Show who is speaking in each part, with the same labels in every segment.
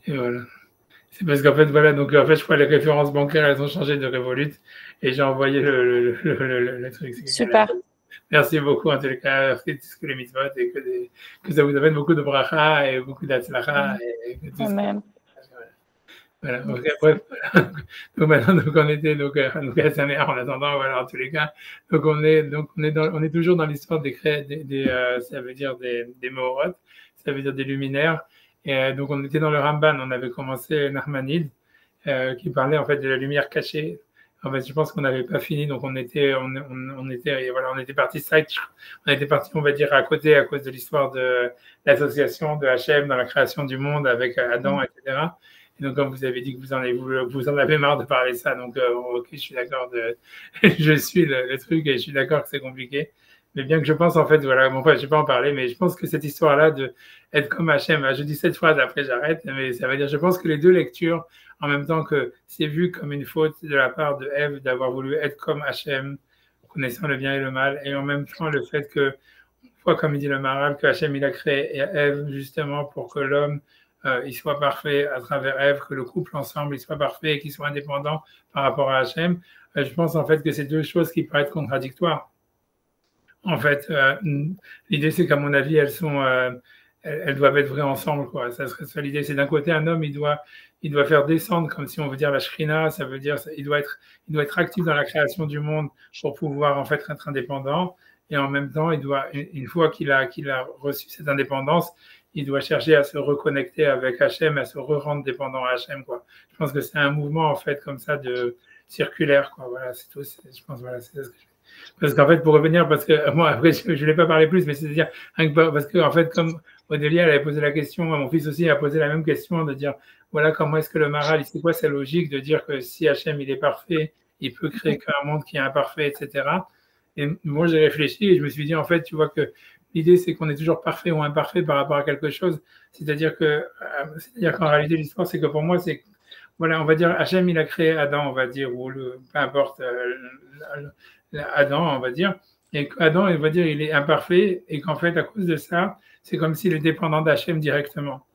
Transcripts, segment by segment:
Speaker 1: Et voilà. C'est parce qu'en fait, voilà, donc en fait, je crois que les références bancaires, elles ont changé de Revolut et j'ai envoyé le truc. C'est quelqu'un
Speaker 2: Super.
Speaker 1: Merci beaucoup en tout cas, faites tout ce que les mitzvot et que ça vous amène beaucoup de bracha et beaucoup d'atzlacha et que tout ce qui est.
Speaker 2: Amen.
Speaker 1: Voilà, donc bref, donc maintenant donc on était donc en attendant voilà en tous les cas on est toujours dans l'histoire ça veut dire des Maorot, ça veut dire des luminaires et donc on était dans le Ramban, on avait commencé Narmanide qui parlait en fait de la lumière cachée. En fait, je pense qu'on n'avait pas fini, donc on était, voilà, on était parti on était parti, on va dire, à côté à cause de l'histoire de l'association de Hachem dans la création du monde avec Adam, etc. Et donc, comme vous avez dit que vous en avez marre de parler de ça, donc ok, je suis d'accord, je suis le truc et je suis d'accord que c'est compliqué. Mais bien que je pense en fait, voilà, bon, enfin, je vais pas en parler, mais je pense que cette histoire-là de être comme Hachem, je dis cette phrase, après j'arrête, mais ça veut dire, je pense que les deux lectures, en même temps que c'est vu comme une faute de la part de Ève d'avoir voulu être comme Hachem, connaissant le bien et le mal, et en même temps le fait que, fois comme il dit le Maral, que Hachem il a créé Ève justement pour que l'homme il soit parfait à travers Ève, que le couple ensemble il soit parfait et qu'il soit indépendant par rapport à Hachem. Je pense en fait que c'est deux choses qui paraissent contradictoires. En fait, l'idée c'est qu'à mon avis elles doivent être vraies ensemble, quoi. Ça serait ça l'idée. C'est d'un côté un homme il doit faire descendre, comme si on veut dire la Shrina, ça veut dire il doit être actif dans la création du monde pour pouvoir en fait être indépendant. Et en même temps, une fois qu'il a reçu cette indépendance, il doit chercher à se reconnecter avec Hachem, à se re-rendre dépendant à Hachem, quoi. Je pense que c'est un mouvement en fait comme ça de circulaire, quoi. Voilà, c'est tout. Je pense voilà, c'est ce que je parce qu'en fait, pour revenir, parce que moi, après, je ne l'ai pas parlé plus, mais c'est-à-dire, parce qu'en fait, comme Odélia, elle avait posé la question, mon fils aussi a posé la même question, de dire, voilà, comment est-ce que le Maral, c'est quoi sa logique de dire que si Hachem, il est parfait, il peut créer qu'un monde qui est imparfait, etc. Et moi, j'ai réfléchi et je me suis dit, en fait, tu vois que l'idée, c'est qu'on est toujours parfait ou imparfait par rapport à quelque chose. C'est-à-dire qu'en réalité, l'histoire, c'est que pour moi, c'est voilà, on va dire, Hachem, il a créé Adam, on va dire, ou peu importe, Adam, on va dire, et Adam, il va dire, il est imparfait, et qu'en fait, à cause de ça, c'est comme s'il est dépendant d'Hachem directement.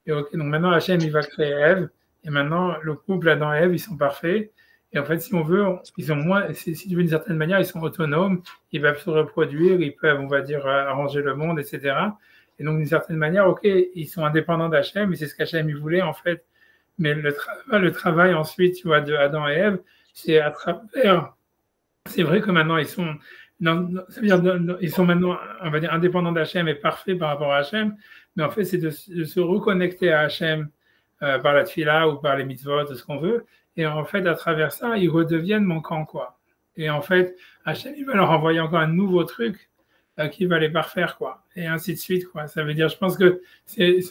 Speaker 1: Et ok, donc maintenant, Hachem, il va créer Ève, et maintenant, le couple Adam et Ève, ils sont parfaits, et en fait, si on veut, ils sont moins, si tu veux, d'une certaine manière, ils sont autonomes, ils peuvent se reproduire, ils peuvent, on va dire, arranger le monde, etc. Et donc, d'une certaine manière, ok, ils sont indépendants d'Hachem, et c'est ce qu'Hachem, il voulait, en fait. Mais le travail ensuite, tu vois, de Adam et Ève, c'est à travers. C'est vrai que maintenant ils sont, ça veut dire, ils sont maintenant, on va dire, indépendants d'Hachem et parfaits par rapport à Hachem. Mais en fait, c'est de se reconnecter à Hachem par la tfila ou par les mitzvot, ce qu'on veut. Et en fait, à travers ça, ils redeviennent manquants, quoi. Et en fait, Hachem, il va leur envoyer encore un nouveau truc qui va les parfaire, quoi. Et ainsi de suite, quoi. Ça veut dire, je pense que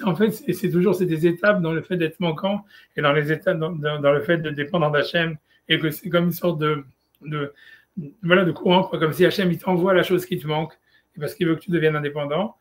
Speaker 1: en fait, c'est toujours c'est des étapes dans le fait d'être manquant et dans les étapes dans le fait de dépendre d'Hachem et que c'est comme une sorte de voilà, de courant, quoi. Comme si Hachem il t'envoie la chose qui te manque parce qu'il veut que tu deviennes indépendant.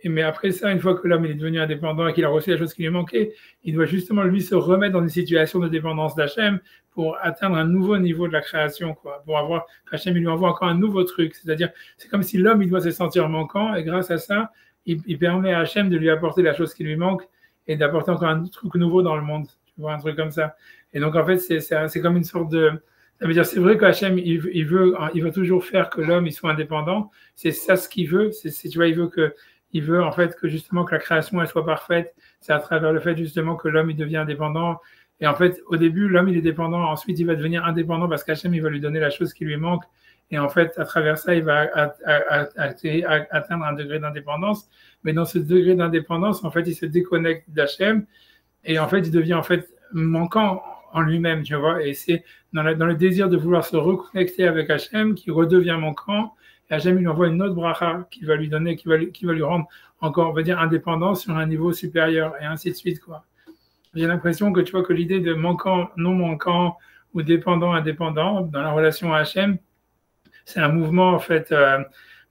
Speaker 1: Mais après ça, une fois que l'homme il est devenu indépendant et qu'il a reçu la chose qui lui manquait, il doit justement lui se remettre dans une situation de dépendance d'Hachem pour atteindre un nouveau niveau de la création, quoi. Pour avoir Hachem il lui envoie encore un nouveau truc. C'est-à-dire, c'est comme si l'homme il doit se sentir manquant et grâce à ça, il permet à Hachem de lui apporter la chose qui lui manque et d'apporter encore un truc nouveau dans le monde. Tu vois, un truc comme ça. Et donc en fait, c'est comme une sorte de ça veut dire, c'est vrai qu'Hachem, il veut toujours faire que l'homme il soit indépendant. C'est ça ce qu'il veut. Tu vois, il veut en fait que justement que la création elle soit parfaite. C'est à travers le fait justement que l'homme il devient indépendant. Et en fait, au début, l'homme il est dépendant. Ensuite, il va devenir indépendant parce qu'Hachem il va lui donner la chose qui lui manque. Et en fait, à travers ça, il va atteindre un degré d'indépendance. Mais dans ce degré d'indépendance, en fait, il se déconnecte d'Hachem. Et en fait, il devient en fait manquant en lui-même, tu vois. Et c'est dans le désir de vouloir se reconnecter avec Hachem qui redevient manquant. Et Hachem, il lui envoie une autre bracha qui va lui donner, qui va lui rendre encore, on va dire, indépendant sur un niveau supérieur et ainsi de suite, quoi. J'ai l'impression que tu vois que l'idée de manquant, non manquant ou dépendant, indépendant dans la relation à Hachem, c'est un mouvement, en fait,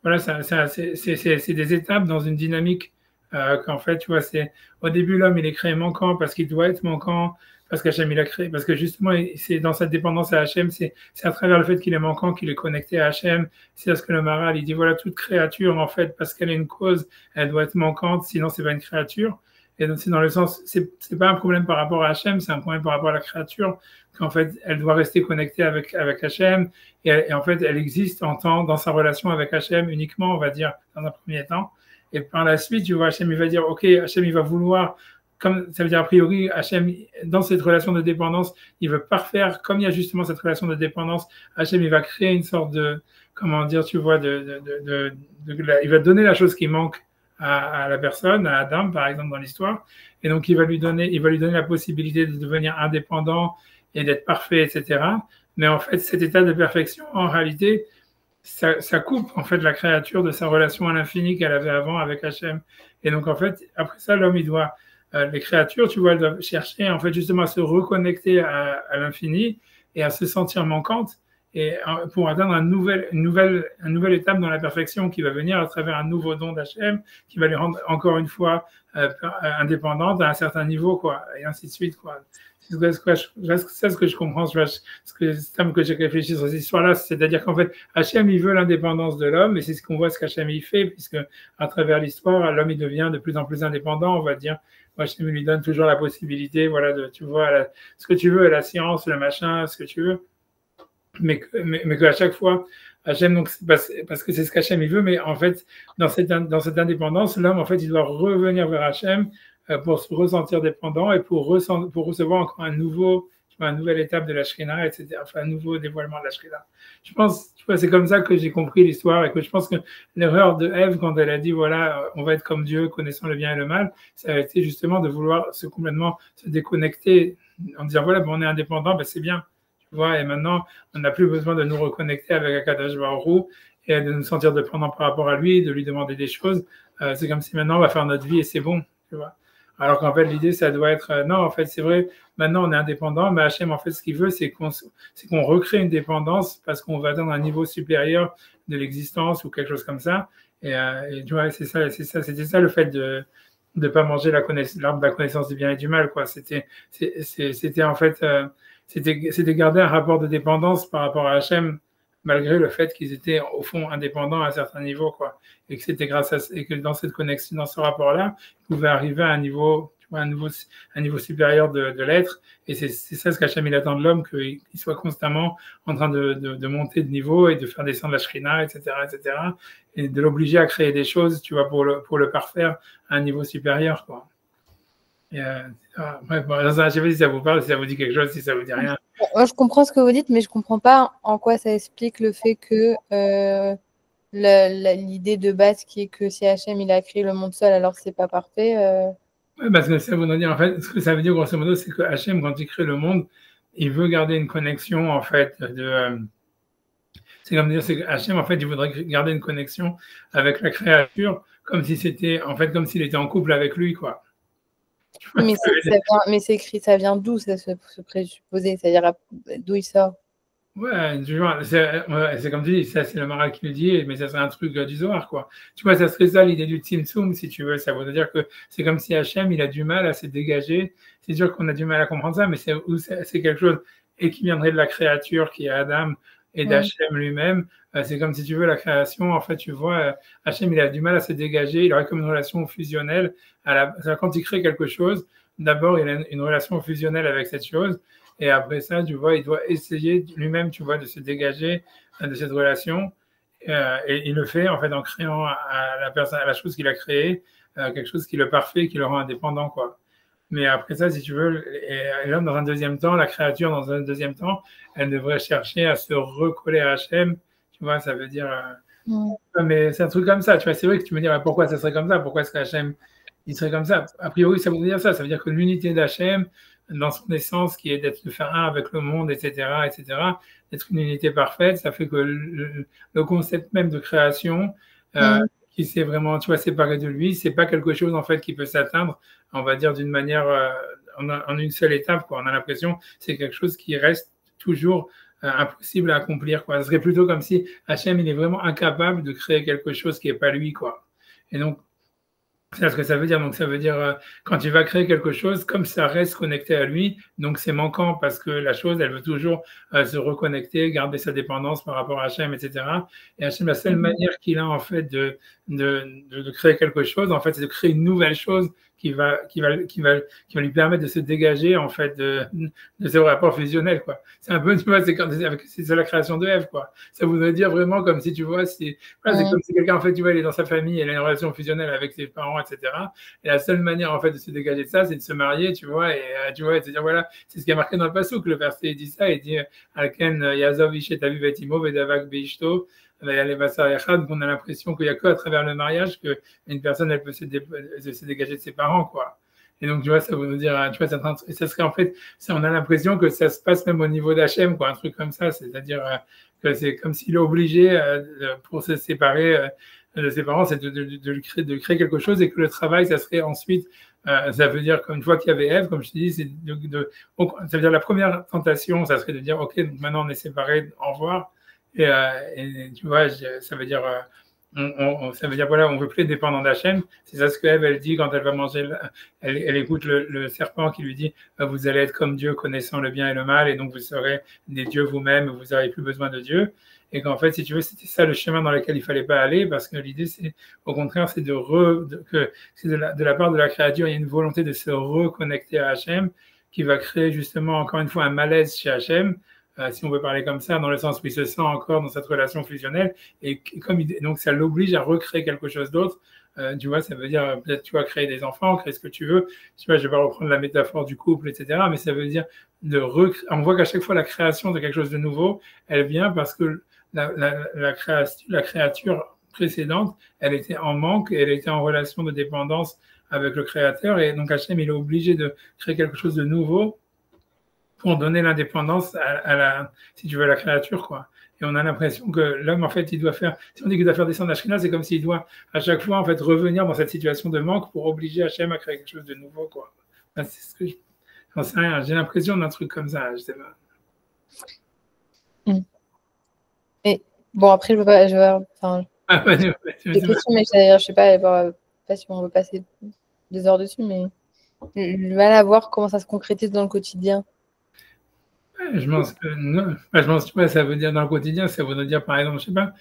Speaker 1: voilà, c'est des étapes dans une dynamique qu'en fait, tu vois, c'est au début, l'homme, il est créé manquant parce qu'il doit être manquant, parce qu'Hachem, il a créé, parce que justement, c'est dans sa dépendance à Hachem, c'est à travers le fait qu'il est manquant qu'il est connecté à Hachem. C'est ce que le Maral, il dit, voilà, toute créature, en fait, parce qu'elle a une cause, elle doit être manquante, sinon c'est pas une créature. Et donc, c'est dans le sens, c'est pas un problème par rapport à Hachem, c'est un problème par rapport à la créature, qu'en fait, elle doit rester connectée avec Hachem, et en fait, elle existe dans sa relation avec Hachem uniquement, on va dire, dans un premier temps. Et par la suite, tu vois, Hachem, il va dire, OK, Hachem, il va vouloir, comme ça veut dire a priori, Hachem, dans cette relation de dépendance, il veut parfaire, comme il y a justement cette relation de dépendance, Hachem, il va créer une sorte de, comment dire, tu vois, il va donner la chose qui manque à la personne, à Adam, par exemple, dans l'histoire. Et donc, il va lui donner la possibilité de devenir indépendant et d'être parfait, etc. Mais en fait, cet état de perfection, en réalité, ça coupe en fait la créature de sa relation à l'infini qu'elle avait avant avec Hachem. Et donc, en fait, après ça, l'homme, les créatures, tu vois, elles doivent chercher en fait justement à se reconnecter à l'infini et à se sentir manquantes et pour atteindre une nouvelle étape dans la perfection qui va venir à travers un nouveau don d'Hachem qui va les rendre encore une fois indépendantes à un certain niveau, quoi, et ainsi de suite, quoi. C'est ce que je comprends, que j'ai réfléchi sur cette histoire-là, c'est-à-dire qu'en fait, Hachem, il veut l'indépendance de l'homme, et c'est ce qu'on voit ce qu'Hachem il fait, puisque à travers l'histoire, l'homme il devient de plus en plus indépendant, on va dire. Hachem lui donne toujours la possibilité, voilà, tu vois, ce que tu veux, la science, le machin, ce que tu veux, mais qu'à chaque fois, Hachem, donc, parce que c'est ce qu'Hachem il veut, mais en fait, dans cette indépendance, l'homme, en fait, il doit revenir vers Hachem pour se ressentir dépendant et pour recevoir encore une nouvelle étape de la Shrina, etc., enfin, un nouveau dévoilement de la Shrina. Je pense, tu vois, c'est comme ça que j'ai compris l'histoire et que je pense que l'erreur de Ève, quand elle a dit, voilà, on va être comme Dieu, connaissant le bien et le mal, ça a été justement de vouloir complètement se déconnecter en disant, voilà, ben, on est indépendant, ben, c'est bien. Tu vois, et maintenant, on n'a plus besoin de nous reconnecter avec Akadosh Baruch Hu et de nous sentir dépendants par rapport à lui, de lui demander des choses. C'est comme si maintenant, on va faire notre vie et c'est bon, tu vois. Alors qu'en fait, l'idée, ça doit être, non, en fait, c'est vrai, maintenant, on est indépendant, mais Hachem, en fait, ce qu'il veut, c'est qu'on recrée une dépendance parce qu'on va atteindre un niveau supérieur de l'existence ou quelque chose comme ça. Et tu vois, c'était ça le fait de ne pas manger l'arbre de la connaissance du bien et du mal, quoi. C'était en fait, c'était garder un rapport de dépendance par rapport à Hachem, malgré le fait qu'ils étaient au fond indépendants à un certain niveau, quoi. Et que c'était et que dans cette connexion, dans ce rapport-là, ils pouvaient arriver à un niveau, tu vois, un niveau supérieur de l'être. Et c'est ça ce qu'Hachem il attend de l'homme, qu'il soit constamment en train de monter de niveau et de faire descendre la Shrina, etc., etc. Et de l'obliger à créer des choses, tu vois, pour le parfaire à un niveau supérieur, quoi. Et, bref, bon, je ne sais pas si ça vous parle, si ça vous dit quelque chose, si ça vous dit rien.
Speaker 2: Moi, je comprends ce que vous dites, mais je ne comprends pas en quoi ça explique le fait que l'idée de base qui est que si Hachem il a créé le monde seul, alors c'est pas parfait.
Speaker 1: Oui, parce que ça veut dire, en fait, ce que ça veut dire grosso modo, c'est que Hachem, quand il crée le monde, il veut garder une connexion, en fait, c'est comme dire, c'est que Hachem, en fait, il voudrait garder une connexion avec la créature, comme si c'était, en fait, comme s'il était en couple avec lui, quoi.
Speaker 2: Mais c'est écrit, ça vient d'où, ça se présupposer, c'est-à-dire d'où il sort?
Speaker 1: Ouais, c'est comme tu dis, ça c'est le Maral qui le dit, mais ça serait un truc du Zohar, quoi. Tu vois, ça serait ça l'idée du Tzimtzum, si tu veux. Ça veut dire que c'est comme si Hachem, il a du mal à se dégager. C'est sûr qu'on a du mal à comprendre ça, mais c'est quelque chose, et qui viendrait de la créature qui est Adam et d'Hachem lui-même. C'est comme si tu veux la création, en fait, tu vois, Hachem, il a du mal à se dégager. Il aurait comme une relation fusionnelle. Quand il crée quelque chose, d'abord, il a une relation fusionnelle avec cette chose. Et après ça, tu vois, il doit essayer lui-même, tu vois, de se dégager de cette relation. Et il le fait, en fait, en créant à la chose qu'il a créée, quelque chose qui le parfait, qui le rend indépendant, quoi. Mais après ça, si tu veux, et l'homme, dans un deuxième temps, la créature, dans un deuxième temps, elle devrait chercher à se recoller à Hachem. Tu vois, ça veut dire... Mais c'est un truc comme ça, tu vois. C'est vrai que tu me dis, pourquoi ça serait comme ça? Pourquoi est-ce qu'Hachem, il serait comme ça? A priori, ça veut dire ça. Ça veut dire que l'unité d'Hachem, dans son essence, qui est de faire un avec le monde, etc., d'être une unité parfaite, ça fait que le concept même de création, qui s'est vraiment, tu vois, séparé de lui, c'est pas quelque chose, en fait, qui peut s'atteindre, on va dire, d'une manière, en une seule étape, quoi. On a l'impression que c'est quelque chose qui reste toujours impossible à accomplir, quoi. Ce serait plutôt comme si Hachem, il est vraiment incapable de créer quelque chose qui n'est pas lui, quoi. Et donc, c'est ce que ça veut dire. Donc, ça veut dire, quand tu vas créer quelque chose, comme ça reste connecté à lui, donc c'est manquant parce que la chose, elle veut toujours se reconnecter, garder sa dépendance par rapport à Hachem, etc. Et Hachem, la seule manière qu'il a, en fait, de créer quelque chose, en fait, c'est de créer une nouvelle chose qui va lui permettre de se dégager en fait de ce rapport fusionnel, quoi. C'est un peu, tu vois, c'est la création de Ève, quoi. Ça voudrait dire vraiment comme si, tu vois, c'est comme si quelqu'un, en fait, tu vois, il est dans sa famille, il a une relation fusionnelle avec ses parents, etc. Et la seule manière, en fait, de se dégager de ça, c'est de se marier, tu vois, et tu vois, et de se dire, voilà, c'est ce qui est marqué dans le Passouk, le verset dit ça, il dit, Alken Yazov Ish et Aviv et Imo Vedavak Beishto, qu'on a l'impression qu'il n'y a que à travers le mariage qu'une personne elle peut se dégager de ses parents, quoi. Et donc, tu vois, ça veut nous dire, tu vois, ça serait en fait, on a l'impression que ça se passe même au niveau d'Hachem, quoi, un truc comme ça, c'est-à-dire que c'est comme s'il est obligé, pour se séparer de ses parents, c'est de créer quelque chose et que le travail, ça serait ensuite, ça veut dire qu'une fois qu'il y avait Ève, comme je te dis, ça veut dire la première tentation, ça serait de dire, OK, donc maintenant on est séparés, au revoir. Et tu vois, ça veut dire, ça veut dire, voilà, on veut plus être dépendant d'Hachem. C'est ça ce que Ève, elle dit quand elle va manger, elle écoute le serpent qui lui dit, vous allez être comme Dieu, connaissant le bien et le mal, et donc vous serez des dieux vous-même, vous n'aurez plus besoin de Dieu. Et qu'en fait, si tu veux, c'était ça le chemin dans lequel il fallait pas aller, parce que l'idée, c'est, au contraire, c'est que c'est de la part de la créature, il y a une volonté de se reconnecter à Hachem, qui va créer justement, encore une fois, un malaise chez Hachem, si on veut parler comme ça, dans le sens où il se sent encore dans cette relation fusionnelle, et donc ça l'oblige à recréer quelque chose d'autre. Tu vois, ça veut dire peut-être tu vas créer des enfants, créer ce que tu veux. Tu vois, je vais pas reprendre la métaphore du couple, etc. Mais ça veut dire on voit qu'à chaque fois la création de quelque chose de nouveau, elle vient parce que la créature précédente, elle était en manque, elle était en relation de dépendance avec le créateur, et donc Hachem, il est obligé de créer quelque chose de nouveau pour donner l'indépendance si tu veux, à la créature, quoi. Et on a l'impression que l'homme, en fait, il doit faire, si on dit qu'il doit faire descendre Hachem, c'est comme s'il doit, à chaque fois, en fait, revenir dans cette situation de manque pour obliger Hachem à créer quelque chose de nouveau, quoi. Enfin, c'est ce que j'en sais rien. J'ai l'impression d'un truc comme ça, je sais pas.
Speaker 2: Et bon, après, je veux pas, enfin, des questions, mais je sais pas si on veut passer 2 heures dessus, mais je vais aller voir comment ça se concrétise dans le quotidien.
Speaker 1: Je pense que non. Je pense que ça veut dire dans le quotidien, ça voudrait dire, par exemple, je sais pas,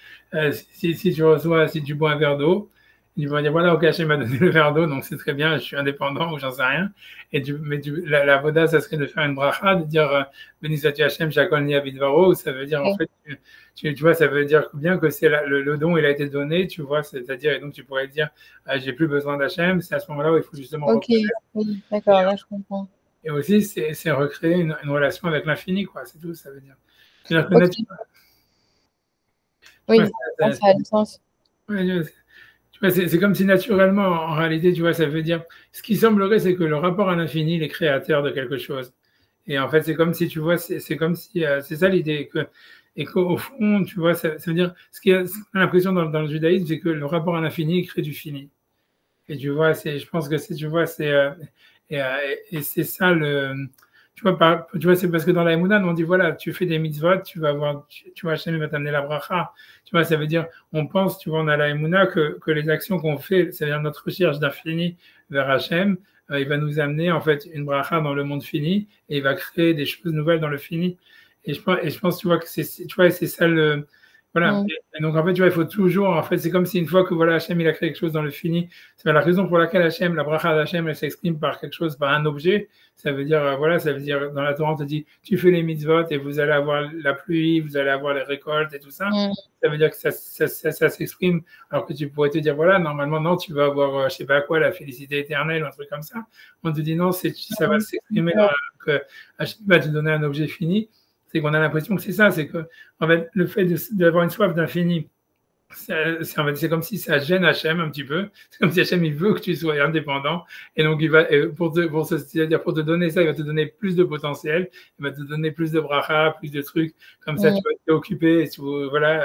Speaker 1: si tu bois un verre d'eau, ils vont dire, voilà, ok, Hachem m'a donné le verre d'eau, donc c'est très bien, je suis indépendant ou j'en sais rien. Mais la voda, ça serait de faire une bracha, de dire, béni sois-tu Hachem, shakol ni avidvaro, ça veut dire, en fait, tu vois, ça veut dire bien que c'est le don, il a été donné, tu vois, c'est-à-dire, et donc tu pourrais dire, j'ai plus besoin d'Hachem, c'est à ce moment-là où il faut justement.
Speaker 2: Ok, oui, d'accord, là je comprends.
Speaker 1: Et aussi, c'est recréer une relation avec l'infini, quoi. C'est tout, ça veut dire. C'est-à-dire que
Speaker 2: oui, ça a du sens.
Speaker 1: Ouais, tu vois, c'est comme si naturellement, en réalité, tu vois, ça veut dire. Ce qui semblerait, c'est que le rapport à l'infini, il est créateur de quelque chose. Et en fait, c'est comme si, tu vois, c'est comme si. C'est ça l'idée. Et qu'au fond, tu vois, ça veut dire. Ce qui a l'impression dans le judaïsme, c'est que le rapport à l'infini crée du fini. Et tu vois, je pense que tu vois, et c'est ça tu vois, c'est parce que dans la Emouna, on dit voilà, tu fais des mitzvot, tu vas avoir, tu vois, Hachem va t'amener la bracha. Tu vois, ça veut dire, on pense, tu vois, on a la Emouna que les actions qu'on fait, c'est-à-dire notre recherche d'infini vers Hachem, il va nous amener en fait une bracha dans le monde fini et il va créer des choses nouvelles dans le fini. Et je pense, tu vois, que c'est ça voilà. Et donc, en fait, tu vois, il faut toujours, en fait, c'est comme si une fois que, voilà, Hachem, il a créé quelque chose dans le fini, c'est la raison pour laquelle Hachem, la bracha d'Hachem, elle s'exprime par quelque chose, par un objet. Ça veut dire, voilà, ça veut dire, dans la Torah, on te dit, tu fais les mitzvot et vous allez avoir la pluie, vous allez avoir les récoltes et tout ça. Ça veut dire que ça s'exprime, alors que tu pourrais te dire, voilà, normalement, non, tu vas avoir, je sais pas quoi, la félicité éternelle ou un truc comme ça. On te dit, non, ça va s'exprimer, que Hachem va te donner un objet fini. C'est qu'on a l'impression que c'est ça, c'est que en fait, le fait d'avoir une soif d'infini, c'est comme si ça gêne Hachem un petit peu. C'est comme si Hachem il veut que tu sois indépendant, et donc il va c'est-à-dire pour te donner ça, il va te donner plus de potentiel, il va te donner plus de bracha, plus de trucs. Comme ça, tu vas t'occuper, voilà,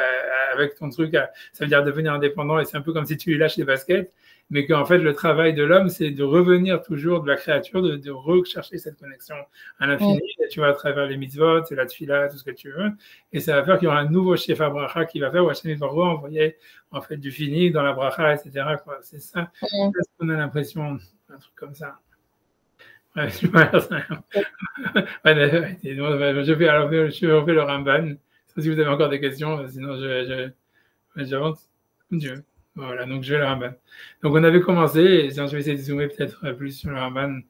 Speaker 1: avec ton truc. Ça veut dire devenir indépendant, et c'est un peu comme si tu lui lâches les baskets. Mais qu'en fait, le travail de l'homme, c'est de revenir toujours de la créature, de rechercher cette connexion à l'infini. Et tu vas à travers les mitzvot, la tefila, tout ce que tu veux. Et ça va faire qu'il y aura un nouveau Shefa Bracha qui va faire, où Hachem va renvoyer en fait du fini dans la bracha, etc. C'est ça. Est-ce qu'on a l'impression, un truc comme ça. Ouais, je refais le Ramban. Si vous avez encore des questions, sinon j'avance. Dieu. Voilà, donc je vais le Ramban. Donc on avait commencé, et je vais essayer de zoomer peut-être plus sur le Ramban.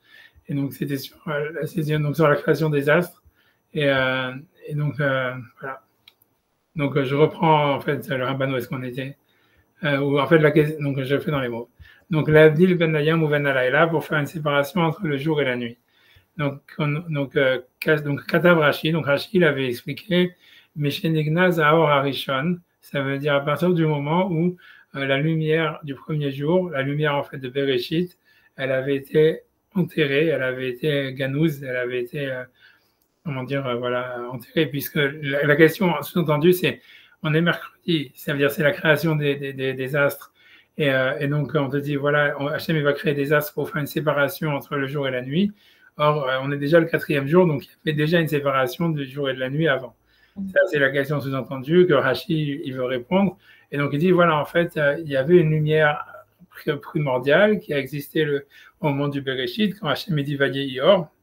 Speaker 1: Et donc c'était sur la saison, donc sur la création des astres. Et donc voilà. Donc je reprends en fait le Ramban où est-ce qu'on était. Ou en fait donc je fais dans les mots. Donc l'Avdil ben Hayam ou ben Alayla pour faire une séparation entre le jour et la nuit. Donc Katav Rashi, donc Rashi il avait expliqué Meshenignaz Aor Harishon, ça veut dire à partir du moment où la lumière du premier jour, la lumière en fait de Bereshit, elle avait été enterrée, elle avait été ganouz, elle avait été comment dire voilà enterrée, puisque la question sous-entendue c'est on est mercredi, ça veut dire c'est la création des astres. Et donc on te dit voilà, Hachem il va créer des astres pour faire une séparation entre le jour et la nuit. Or, on est déjà le 4e jour, donc il y avait déjà une séparation du jour et de la nuit avant. Ça, c'est la question sous-entendue que Rashi il veut répondre. Et donc, il dit, voilà, en fait, il y avait une lumière primordiale qui a existé au moment du Bereshit, quand Hachem dit Vayehior.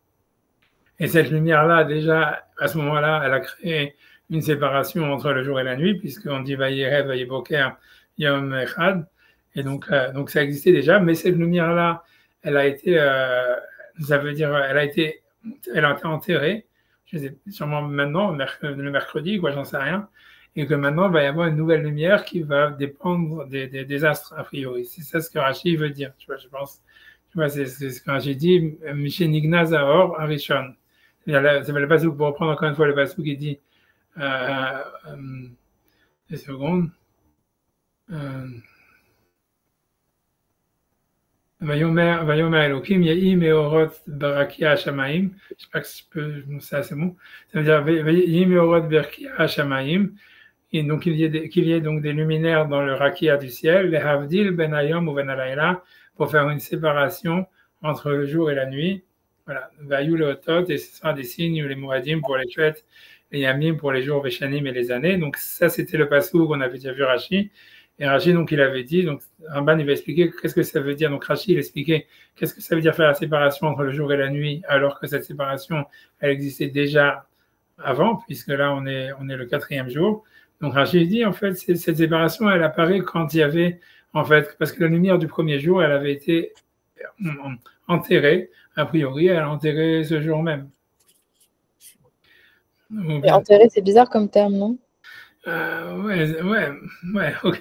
Speaker 1: Et cette lumière-là, déjà, à ce moment-là, elle a créé une séparation entre le jour et la nuit, puisqu'on dit Vayerev, Vayeboker, Yom Echad. Et donc ça existait déjà, mais cette lumière-là, elle a été ça veut dire elle a été enterrée, je sais, sûrement maintenant, le mercredi, quoi, j'en sais rien, et que maintenant il va y avoir une nouvelle lumière qui va dépendre des astres a priori. C'est ça ce que Rashi veut dire, tu vois, je pense. Tu vois, c'est ce que Rashi dit, Mishenigna Zahor Arishon. Ça veut le pasuk, pour reprendre encore une fois le pasuk qui dit, des secondes, Vayomer Elohim Yehi Meorot Barakia Shamaim. Je sais pas si je peux, ça c'est bon. Ça veut dire Yehi Meorot Barakia Shamaim. Et donc qu'il y ait donc des luminaires dans le rakia du ciel, les Havdil Ben Hayom ou Ben Alayla, pour faire une séparation entre le jour et la nuit. Voilà. Vayou le Otot, et ce sera des signes, les Moadim pour les fêtes, les Yamim pour les jours, Veshanim et les années. Donc ça c'était le passage qu'on avait déjà vu Rashi. Et Rashi, donc, il avait dit, donc, Ramban, il va expliquer qu'est-ce que ça veut dire. Donc, Rashi, il expliquait qu'est-ce que ça veut dire faire la séparation entre le jour et la nuit, alors que cette séparation, elle existait déjà avant, puisque là, on est le 4e jour. Donc, Rashi dit, en fait, cette séparation, elle apparaît quand il y avait, en fait, parce que la lumière du premier jour, elle avait été enterrée, a priori, elle a enterré ce jour même.
Speaker 2: Et enterré, c'est bizarre comme terme, non?
Speaker 1: Ouais, ok.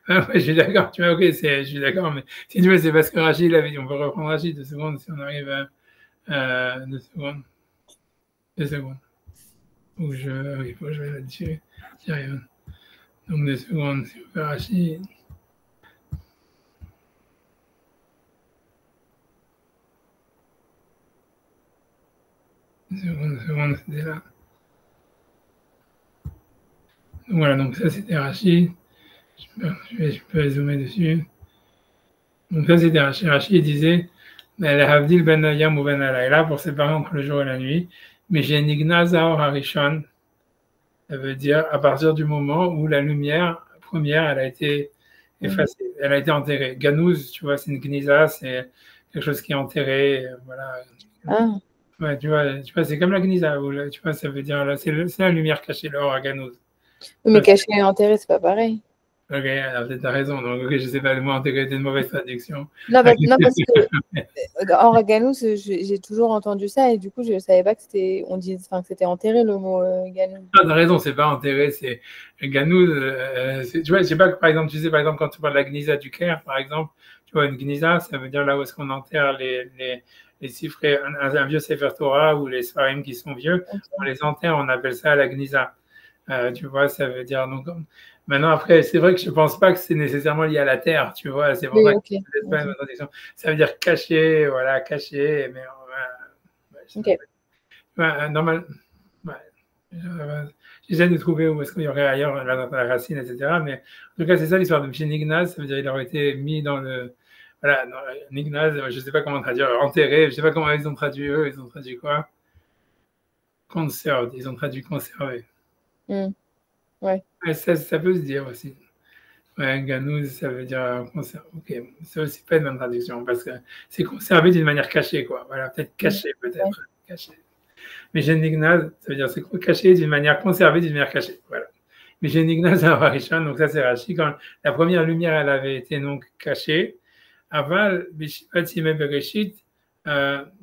Speaker 1: Ouais, je suis d'accord, tu vois, ok, je suis d'accord, mais si tu veux, c'est parce que Rachid avait dit, on peut reprendre Rachid 2 secondes si on arrive à 2 secondes. 2 secondes. Ou je vais là-dessus. J'y arrive. Donc 2 secondes, si on fait Rachid. 2 secondes, c'était là. Voilà, donc ça c'était Rachid. Je peux zoomer dessus. Donc ça c'était Rachid. Rachid disait Havdil ben Hayam ou ben Alayla pour séparer entre le jour et la nuit. Mais j'ai Nignaza or Harishon. Ça veut dire à partir du moment où la lumière première elle a été effacée, elle a été enterrée. Ganouz, tu vois, c'est une gniza, c'est quelque chose qui est enterré. Voilà.
Speaker 2: Ah.
Speaker 1: Ouais, tu vois, c'est comme la gniza. Tu vois, ça veut dire c'est la lumière cachée, l'or à Ganouz.
Speaker 2: Mais caché et enterré, c'est pas pareil.
Speaker 1: Ok, alors peut-être t'as raison. Donc, ok, je sais pas, le mot enterré était une mauvaise traduction.
Speaker 2: Non, parce que en Ganouz, j'ai toujours entendu ça et du coup, je savais pas que c'était, que c'était enterré le mot Ganouz.
Speaker 1: Ah, t'as raison, c'est pas enterré, c'est Ganouz. Tu vois, je sais pas, par exemple, tu sais, par exemple, quand tu parles de la Gnisa du Caire, par exemple, tu vois, une Gnisa, ça veut dire là où est-ce qu'on enterre les chiffres, un vieux Sefer Torah ou les Sfarim qui sont vieux, okay. On les enterre, on appelle ça la Gnisa. Tu vois, ça veut dire. Donc, maintenant, après, c'est vrai que je ne pense pas que c'est nécessairement lié à la terre, tu vois. C'est pour ça que c'est pas une traduction. Ça veut dire caché, voilà, caché. Mais normal. J'essaie de trouver où est-ce qu'il y aurait ailleurs la racine, etc. Mais en tout cas, c'est ça l'histoire de Michel Ignaz. Ça veut dire qu'il aurait été mis dans le. Voilà, Ignaz, je ne sais pas comment traduire, enterré. Je ne sais pas comment ils ont traduit eux. Ils ont traduit quoi? Conserved. Ils ont traduit conservé.
Speaker 2: Ouais.
Speaker 1: Ça peut se dire aussi. Ouais, Ganouz, ça veut dire conserver. Ok, c'est aussi pas une bonne traduction parce que c'est conservé d'une manière cachée, quoi. Voilà, peut-être caché, peut-être. Ouais. Caché. Mais Genignaz, ça veut dire c'est caché d'une manière conservée, d'une manière cachée. Voilà. Mishen Ignaz Arishon, donc ça c'est Rashi, quand la première lumière elle avait été donc cachée, Aval, Bishivat Yemei Bereshit,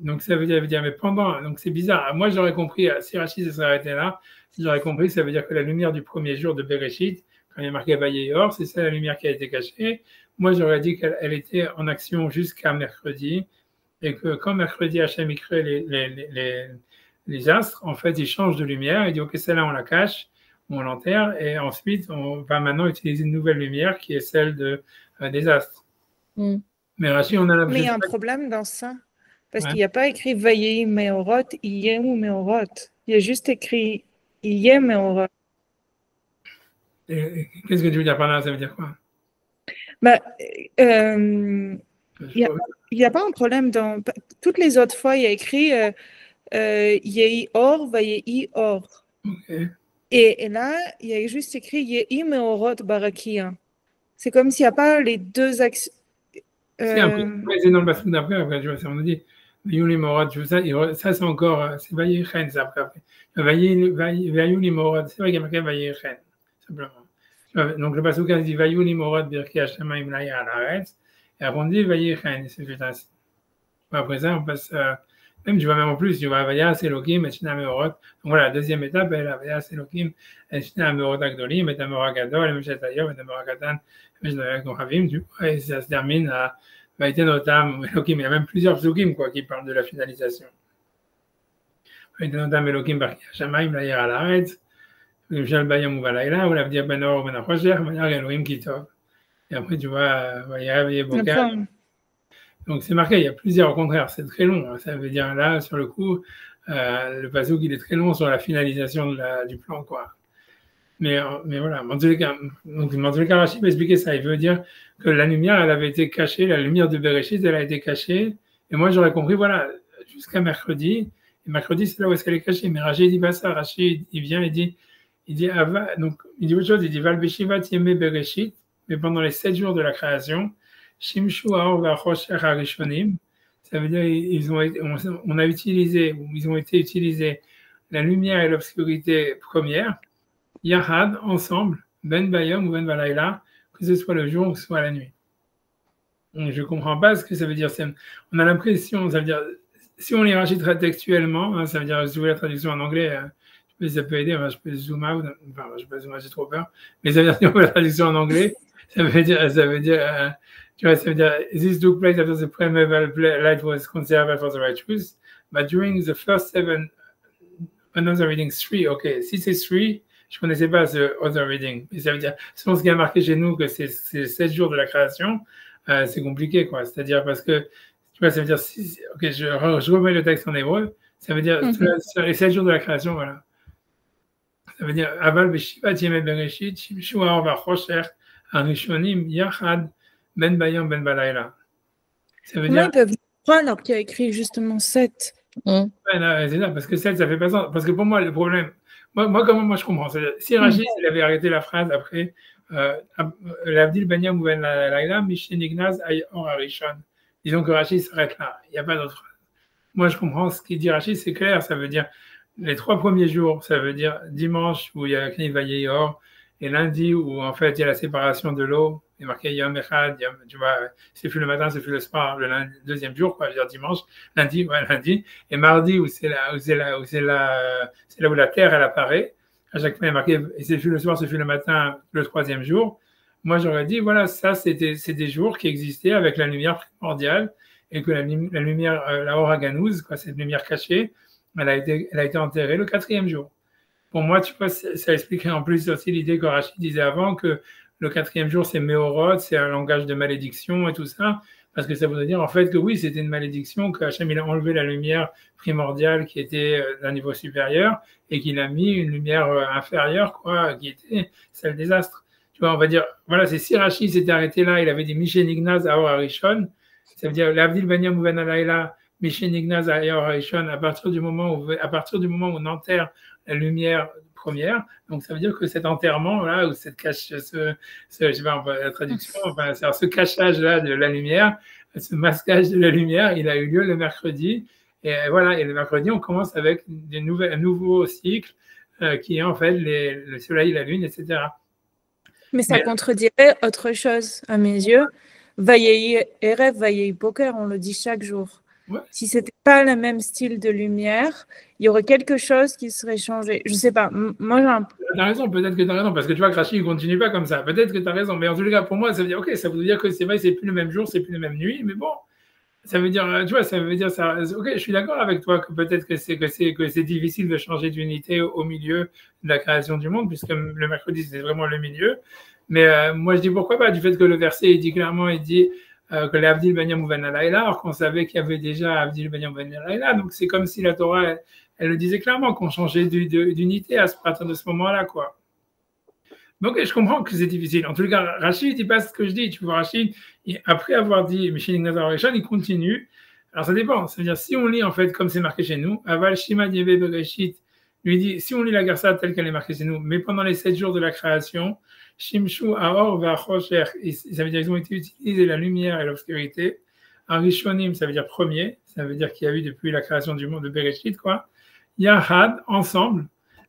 Speaker 1: donc ça veut dire, mais pendant, donc c'est bizarre, moi j'aurais compris, si Rashi se serait arrêté là, j'aurais compris que ça veut dire que la lumière du premier jour de Bereshit, quand il y a marqué Vayeor, c'est ça la lumière qui a été cachée. Moi j'aurais dit qu'elle était en action jusqu'à mercredi, et que quand mercredi Hachem il crée les astres, en fait il change de lumière, il dit ok celle-là on la cache, on l'enterre, et ensuite on va maintenant utiliser une nouvelle lumière qui est celle des astres.
Speaker 2: Mais
Speaker 1: Rashi, on a l'impression.
Speaker 3: Mais il y a un problème dans ça. Parce qu'il n'y a pas écrit Vayehi Meorot, Yemu Meorot. Il y a juste écrit Yem Meorot.
Speaker 1: Qu'est-ce que tu veux dire par là? Ça veut dire quoi?
Speaker 3: Il n'y a pas un problème dans. Toutes les autres fois, il y a écrit Yehi Or, Vayehi Or.
Speaker 1: Okay.
Speaker 3: Et là, il y a juste écrit Yehi Meorot Barakia. C'est comme s'il n'y a pas les deux actions.
Speaker 1: C'est dans le passage d'après, après, tu vois, on dit, Vayuli Morad, ça c'est encore, c'est Vayechen, ça après. Vayuli Morad, c'est vrai qu'il y a marqué Vayechen, simplement. Donc le passage dit Vayuli Morad, Birki Hashema Imlaya Alaretz, et après on dit Vayechen, c'est juste ainsi. Après ça, on passe, même tu vois, même en plus, tu vois, Vayas Elohim, et Shina Meorot. Donc voilà, la deuxième étape, elle est Vayas Elohim, et Shina Meorot Agdolim, et Tamora Gadol, et Meshet Ayov, et Tamora Katan. Et ça se termine à Vaïtenotam Elohim. Il y a même plusieurs psukim qui parlent de la finalisation. Vaïtenotam Elohim Barki Hashamaim Laïr Alaretz, Mishal Bayam Uvalayla, ou l'Avdir Ben Or Ben Achosher, Mayar Elohim Kitov. Et après, tu vois, Vaïrav Yebokal. Donc c'est marqué, il y a plusieurs, au contraire, c'est très long. Ça veut dire là, sur le coup, le pasouk il est très long sur la finalisation du plan, quoi. Mais voilà, en tous les cas, Rashi va expliquer ça. Il veut dire que la lumière, elle avait été cachée, la lumière de Bereshit, elle a été cachée. Et moi, j'aurais compris, voilà, jusqu'à mercredi. Et mercredi, c'est là où est-ce qu'elle est cachée. Mais Rashi dit pas ça. Rashi, il vient et dit, donc, il dit autre chose. Il dit, Val Beshivat Yemei Bereshit, mais pendant les 7 jours de la création, Shimshu Aor V'Achosher Harishonim, ça veut dire, ils ont été utilisés la lumière et l'obscurité première, Yahad, ensemble, Ben Bayom ou Ben Balayla, que ce soit le jour ou que ce soit la nuit. Donc, je ne comprends pas ce que ça veut dire. On a l'impression, ça veut dire, si on les rachète textuellement, ça veut dire, si vous voulez la traduction en anglais, ça peut aider, je peux zoom out, je peux zoom out, j'ai trop peur, mais ça veut dire, si on veut la traduction en anglais, ça veut dire, tu vois, ça veut dire, this took place after the primeval light was conserved for the righteous, but during the first 7, another reading 3, ok, si c'est 3, je ne connaissais pas ce other reading, mais ça veut dire, selon ce qui a marqué chez nous que c'est 7 jours de la création, c'est compliqué, quoi. C'est-à-dire parce que, tu vois, ça veut dire, ok, je remets le texte en hébreu, ça veut dire, sur les 7 jours de la création, voilà. Ça veut dire, Aval Beshivat Yemei Bereshit, Shimshu Aor V'Achosher, Harishonim, Yachad, Ben Bayom, Ben Balayla.
Speaker 3: Ça veut dire. Ils peuvent prendre alors qu'il y a écrit justement 7.
Speaker 1: Ouais, c'est ça, parce que 7, ça fait pas sens. Parce que pour moi, le problème, moi je comprends. Si Rachid il avait arrêté la phrase après l'Avdil Banyam ou Ben Laila, Mishen Ignaz Or Arishon. Disons que Rachid s'arrête là. Il n'y a pas d'autre phrase. Moi je comprends ce qu'il dit Rachid, c'est clair. Ça veut dire les 3 premiers jours, ça veut dire dimanche où il y a Kniv Vayeor, et lundi où en fait il y a la séparation de l'eau. Il est marqué Yom Echad, tu vois, c'est fait le matin, c'est fait le soir, le deuxième jour, quoi, je veux dire dimanche, lundi, et mardi où c'est là où la terre elle apparaît. À chaque fois il est marqué, et c'est fait le soir, c'est fait le matin, le 3e jour. Moi j'aurais dit voilà, ça c'est des jours qui existaient avec la lumière primordiale et que la lumière, la Or Haganouz, quoi, cette lumière cachée, elle a été enterrée le 4e jour. Pour moi, tu vois, ça expliquerait en plus aussi l'idée que Rachid disait avant que le 4e jour, c'est Meorot, c'est un langage de malédiction et tout ça, parce que ça voudrait dire en fait que oui, c'était une malédiction, que Hachem il a enlevé la lumière primordiale qui était d'un niveau supérieur et qu'il a mis une lumière inférieure, quoi, qui était celle des astres. Tu vois, on va dire, voilà, c'est si Rachid s'était arrêté là, il avait dit Mishen Ignaz Aor Arishon, ça veut dire l'Avdil Banyam ou Ben Alayla, Mishen Ignaz Aor Arishon, à partir du moment où on enterre la lumière première. Donc, ça veut dire que cet enterrement-là, ou cette je sais pas, la traduction, enfin, ce cachage-là de la lumière, ce masquage de la lumière, il a eu lieu le mercredi. Et voilà, et le mercredi, on commence avec un nouveau cycle qui est en fait le soleil, la lune, etc.
Speaker 3: Mais ça contredirait autre chose à mes yeux. Vayehi Erev, Vayehi Boker, on le dit chaque jour. Ouais. Si ce n'était pas le même style de lumière, il y aurait quelque chose qui serait changé. Je ne sais pas. Moi, j'ai un...
Speaker 1: Tu as raison, peut-être que tu as raison, parce que tu vois que Rachid ne continue pas comme ça. Peut-être que tu as raison, mais en tout cas, pour moi, ça veut dire, ok, ça veut dire que c'est vrai, c'est plus le même jour, c'est plus la même nuit, mais bon, ça veut dire, tu vois, ça veut dire ça. Ok, je suis d'accord avec toi que peut-être que c'est difficile de changer d'unité au milieu de la création du monde, puisque le mercredi, c'est vraiment le milieu. Mais moi, je dis pourquoi pas, du fait que le verset, il dit clairement, il dit que l'Avdil Banyam Ben Alayla, alors qu'on savait qu'il y avait déjà Avdil Banyam Ben Alayla. Donc, c'est comme si la Torah, elle le disait clairement, qu'on changeait d'unité à partir de ce moment-là, quoi. Donc, je comprends que c'est difficile. En tout cas, Rachid, il passe ce que je dis. Tu vois, Rachid, après avoir dit Mishinik Nazar Rishon, il continue. Alors, ça dépend. C'est-à-dire, si on lit, en fait, comme c'est marqué chez nous, Aval Shima Diebe Bereshit lui dit, si on lit la Garsa telle qu'elle est marquée chez nous, mais pendant les 7 jours de la création, Shimshu Aor Vachosher, ça veut dire qu'ils ont été utilisés la lumière et l'obscurité. Arishonim, ça veut dire premier, ça veut dire qu'il y a eu depuis la création du monde de Bereshit, quoi. Yahad, ensemble,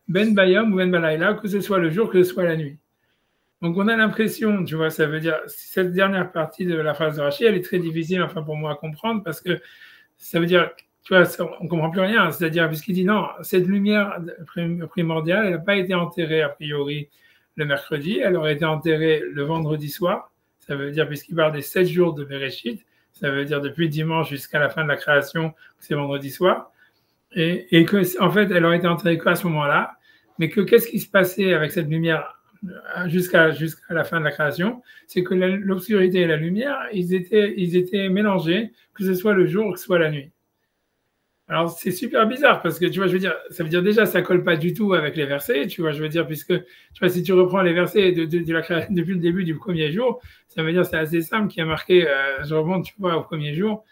Speaker 1: Ben Bayam ou Ben Balayla, que ce soit le jour, que ce soit la nuit. Donc on a l'impression, tu vois, ça veut dire, cette dernière partie de la phrase de Rachid, elle est très difficile, enfin pour moi à comprendre, parce que ça veut dire, tu vois, on ne comprend plus rien, c'est-à-dire, puisqu'il dit non, cette lumière primordiale, elle n'a pas été enterrée a priori le mercredi, elle aurait été enterrée le vendredi soir, ça veut dire, puisqu'il parle des 7 jours de Bereshit, ça veut dire depuis dimanche jusqu'à la fin de la création, c'est vendredi soir, et que, en fait, elle aurait été enterrée qu'à ce moment-là, mais que qu'est-ce qui se passait avec cette lumière jusqu'à la fin de la création, c'est que l'obscurité et la lumière, ils étaient mélangés, que ce soit le jour ou que ce soit la nuit. Alors, c'est super bizarre parce que, tu vois, je veux dire, ça veut dire déjà, ça colle pas du tout avec les versets, tu vois, je veux dire, puisque, tu vois, si tu reprends les versets depuis le début du premier jour, ça veut dire, c'est assez simple, qui a marqué, je remonte, tu vois, au premier jour,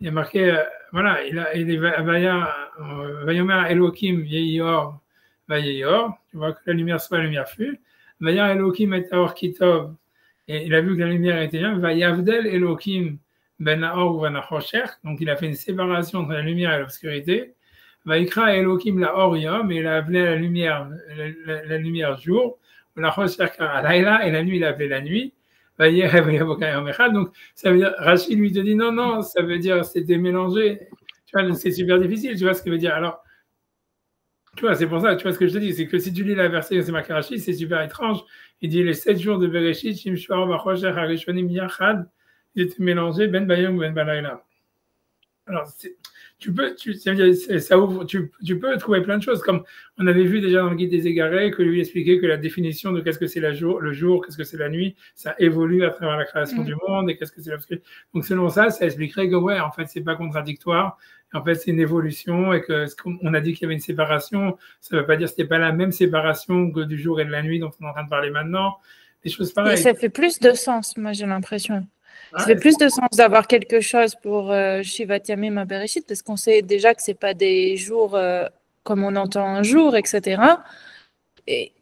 Speaker 1: il y a marqué, voilà, il est Vayomer Elohim Yehior Vayeyor, tu vois, que la lumière soit, la lumière fut, Vayar Elohim et Aor Kitov, et il a vu que la lumière était bien, Vayavdel Elohim Ben Aor ou Ben Achosher, donc il a fait une séparation entre la lumière et l'obscurité, Vaikra Elohim la Or Yom, et il a appelé la lumière jour, la Achosher Alayla, et la nuit il a appelé la nuit, donc ça veut dire, Rachid lui te dit non, ça veut dire c'était mélangé, tu vois, c'est super difficile, tu vois ce que veut dire, alors, tu vois, c'est pour ça, tu vois ce que je te dis, c'est que si tu lis la verset, c'est marqué Rachid, c'est super étrange. Il dit les 7 jours de Bereshit, Shimshua, Bachosher, Harishonim, Yachad, ils étaient mélangés, Ben Bayom ou Ben Balayla. Alors, tu peux trouver plein de choses, comme on avait vu déjà dans le guide des égarés, que lui expliquait que la définition de qu'est-ce que c'est le jour, qu'est-ce que c'est la nuit, ça évolue à travers la création du monde, et qu'est-ce que c'est l'obscurité. Donc, selon ça expliquerait que, ouais, en fait, c'est pas contradictoire. En fait, c'est une évolution et que on a dit qu'il y avait une séparation. Ça ne veut pas dire que ce n'était pas la même séparation que du jour et de la nuit dont on est en train de parler maintenant. Des choses pareilles.
Speaker 3: Et ça fait plus de sens, moi, j'ai l'impression. Ça fait plus de sens d'avoir quelque chose pour Shivat Yamim Bereshit, parce qu'on sait déjà que ce n'est pas des jours comme on entend un jour, etc. Et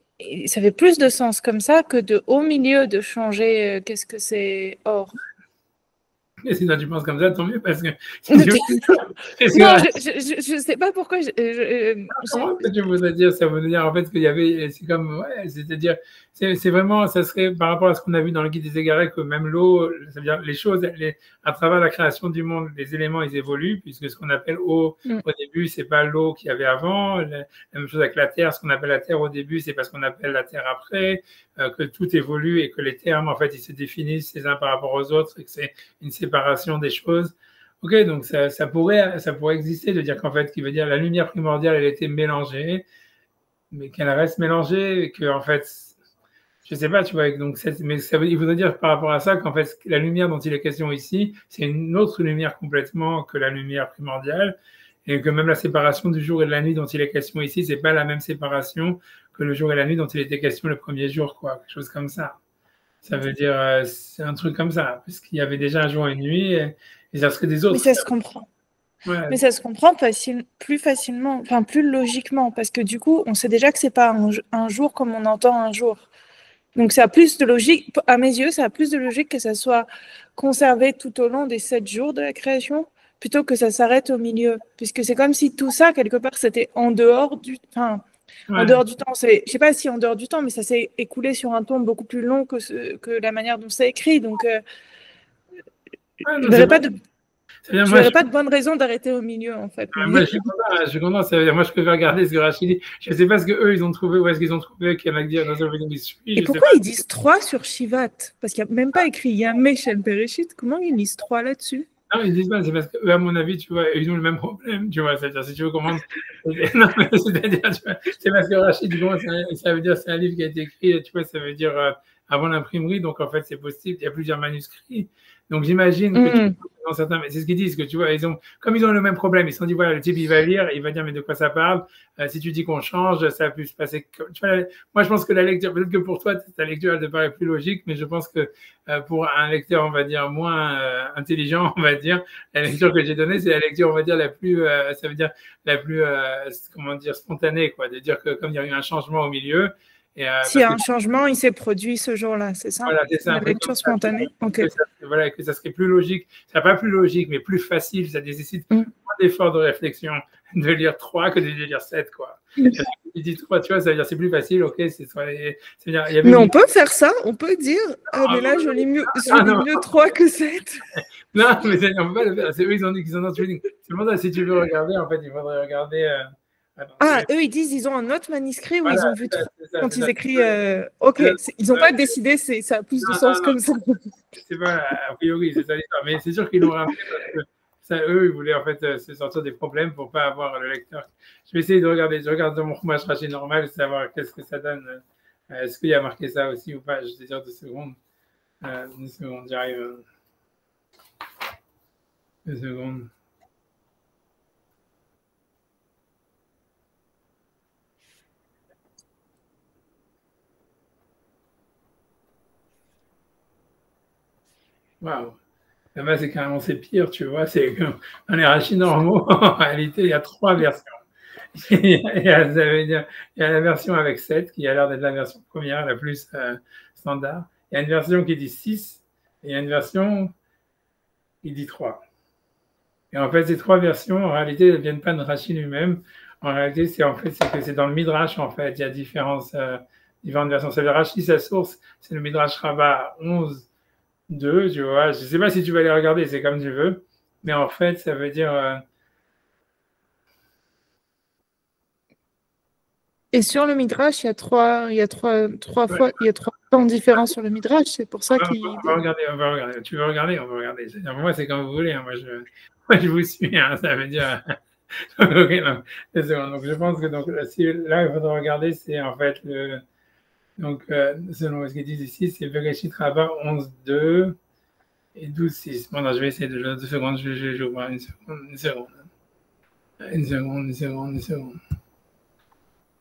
Speaker 3: ça fait plus de sens comme ça que de au milieu de changer qu'est-ce que c'est or.
Speaker 1: Et si toi tu penses comme ça, tant mieux, parce que...
Speaker 3: non, je ne sais pas pourquoi...
Speaker 1: Comment tu voudrais dire? Ça veut dire en fait qu'il y avait... C'est comme... Ouais, c'est-à-dire... C'est vraiment... Ça serait par rapport à ce qu'on a vu dans le guide des égarés, que même l'eau, ça veut dire les choses, à travers la création du monde, les éléments, ils évoluent, puisque ce qu'on appelle eau, au début, c'est pas l'eau qu'il y avait avant. La même chose avec la terre. Ce qu'on appelle la terre au début, c'est pas ce qu'on appelle la terre après. Que tout évolue et que les termes, en fait, ils se définissent les uns par rapport aux autres et que c'est une séparation des choses. Ok, donc ça pourrait exister de dire qu'en fait, qui veut dire la lumière primordiale, elle était mélangée, mais qu'elle reste mélangée et que en fait, je sais pas, tu vois, donc mais il voudrait dire par rapport à ça qu'en fait, la lumière dont il est question ici, c'est une autre lumière complètement que la lumière primordiale et que même la séparation du jour et de la nuit dont il est question ici, c'est pas la même séparation que le jour et la nuit dont il était question le premier jour, quoi, quelque chose comme ça. Ça veut dire, c'est un truc comme ça, parce qu'il y avait déjà un jour et une nuit, et ça serait des autres.
Speaker 3: Mais ça se comprend. Ouais. Mais ça se comprend plus facilement, enfin plus logiquement, parce que du coup, on sait déjà que c'est pas un jour comme on entend un jour. Donc ça a plus de logique, à mes yeux, ça a plus de logique que ça soit conservé tout au long des 7 jours de la création, plutôt que ça s'arrête au milieu, puisque c'est comme si tout ça, quelque part, c'était en dehors En dehors du temps, je ne sais pas si en dehors du temps, mais ça s'est écoulé sur un temps beaucoup plus long que la manière dont c'est écrit. Donc, je ne verrais pas de bonne raison d'arrêter au milieu, en fait.
Speaker 1: Moi, je suis content. Ça veut dire, moi, je peux regarder ce que Rachid dit. Je ne sais pas ce qu'eux, ils ont trouvé, où est-ce qu'ils ont trouvé qu'il y en a qui disent
Speaker 3: Et pourquoi ils disent 3 sur Shivat? Parce qu'il n'y a même pas écrit Yamé Shel Bereshit. Comment ils lisent 3 là-dessus?
Speaker 1: Non, ils disent pas, c'est parce qu'eux, à mon avis, tu vois, ils ont le même problème, tu vois. C'est-à-dire, si tu veux comprendre. Non, mais c'est-à-dire, c'est parce que Rachid, ça veut dire, c'est un livre qui a été écrit, tu vois, ça veut dire avant l'imprimerie, donc en fait, c'est possible, il y a plusieurs manuscrits. Donc, j'imagine que dans certains, c'est ce qu'ils disent, que tu vois, comme ils ont le même problème, ils se sont dit, voilà, le type, il va lire, il va dire, mais de quoi ça parle? Si tu dis qu'on change, ça a pu se passer. Tu vois, moi, je pense que la lecture, peut-être que pour toi, ta lecture, elle te paraît plus logique, mais je pense que pour un lecteur, on va dire, moins intelligent, on va dire, la lecture que j'ai donnée, c'est la lecture, on va dire, la plus, ça veut dire, la plus, comment dire, spontanée, quoi, de dire que comme il y a eu un changement au milieu,
Speaker 3: s'il y a un changement, il s'est produit ce jour-là, c'est ça?
Speaker 1: Voilà, c'est ça.
Speaker 3: La lecture spontanée. Ok.
Speaker 1: Voilà, que ça serait plus logique. Ça pas plus logique, mais plus facile. Ça nécessite moins d'efforts de réflexion de lire 3 que de lire 7, quoi. Tu dis 3, tu vois, ça veut dire c'est plus facile, ok.
Speaker 3: Mais on peut faire ça, on peut dire, mais là, je lis mieux 3 que 7.
Speaker 1: Non, mais on peut pas le faire. C'est eux, ils ont dit qu'ils en ont trading. C'est le monde, si tu veux regarder, en fait, il faudrait regarder.
Speaker 3: Eux, ils disont ils ont un autre manuscrit où ils ont vu quand ils écrivent. Ok, ils n'ont pas décidé, ça a plus de sens comme ça.
Speaker 1: C'est pas, a priori, c'est ça l'histoire. Mais c'est sûr qu'ils l'ont ramené parce que ça, eux, ils voulaient en fait se sortir des problèmes pour ne pas avoir le lecteur. Je vais essayer de regarder. Je regarde dans mon Chumash Rashi normal, savoir qu'est-ce que ça donne. Est-ce qu'il y a marqué ça aussi ou pas? Je vais dire 2 secondes. 2 secondes, j'arrive. 2 secondes. Waouh! Là-bas, c'est carrément pire, tu vois. C'est comme dans les rachis normaux, en réalité, il y a 3 versions. Ça veut dire, il y a la version avec 7, qui a l'air d'être la version première, la plus standard. Il y a une version qui dit 6, et il y a une version qui dit 3. Et en fait, ces 3 versions, en réalité, ne viennent pas de Rashi lui-même. En réalité, c'est que c'est dans le Midrash, en fait. Il y a différentes versions. C'est le Rashi, sa source, c'est le Midrash Rabbah 11.2, tu vois. Je ne sais pas si tu vas les regarder, c'est comme tu veux. Mais en fait, ça veut dire...
Speaker 3: Et sur le Midrash, il y a trois temps différents sur le Midrash. C'est pour ça qu'il.
Speaker 1: On va regarder. Tu veux regarder? On va regarder. Moi, c'est comme vous voulez. Hein. Moi, je vous suis. Hein. Ça veut dire. Okay, donc je pense que là, il faudra regarder, c'est en fait le. Donc, selon ce qu'ils disent ici, c'est Bereshit Rabbah 11.2 et 12.6. Bon, non, je vais essayer de 2 secondes. Je vois une seconde.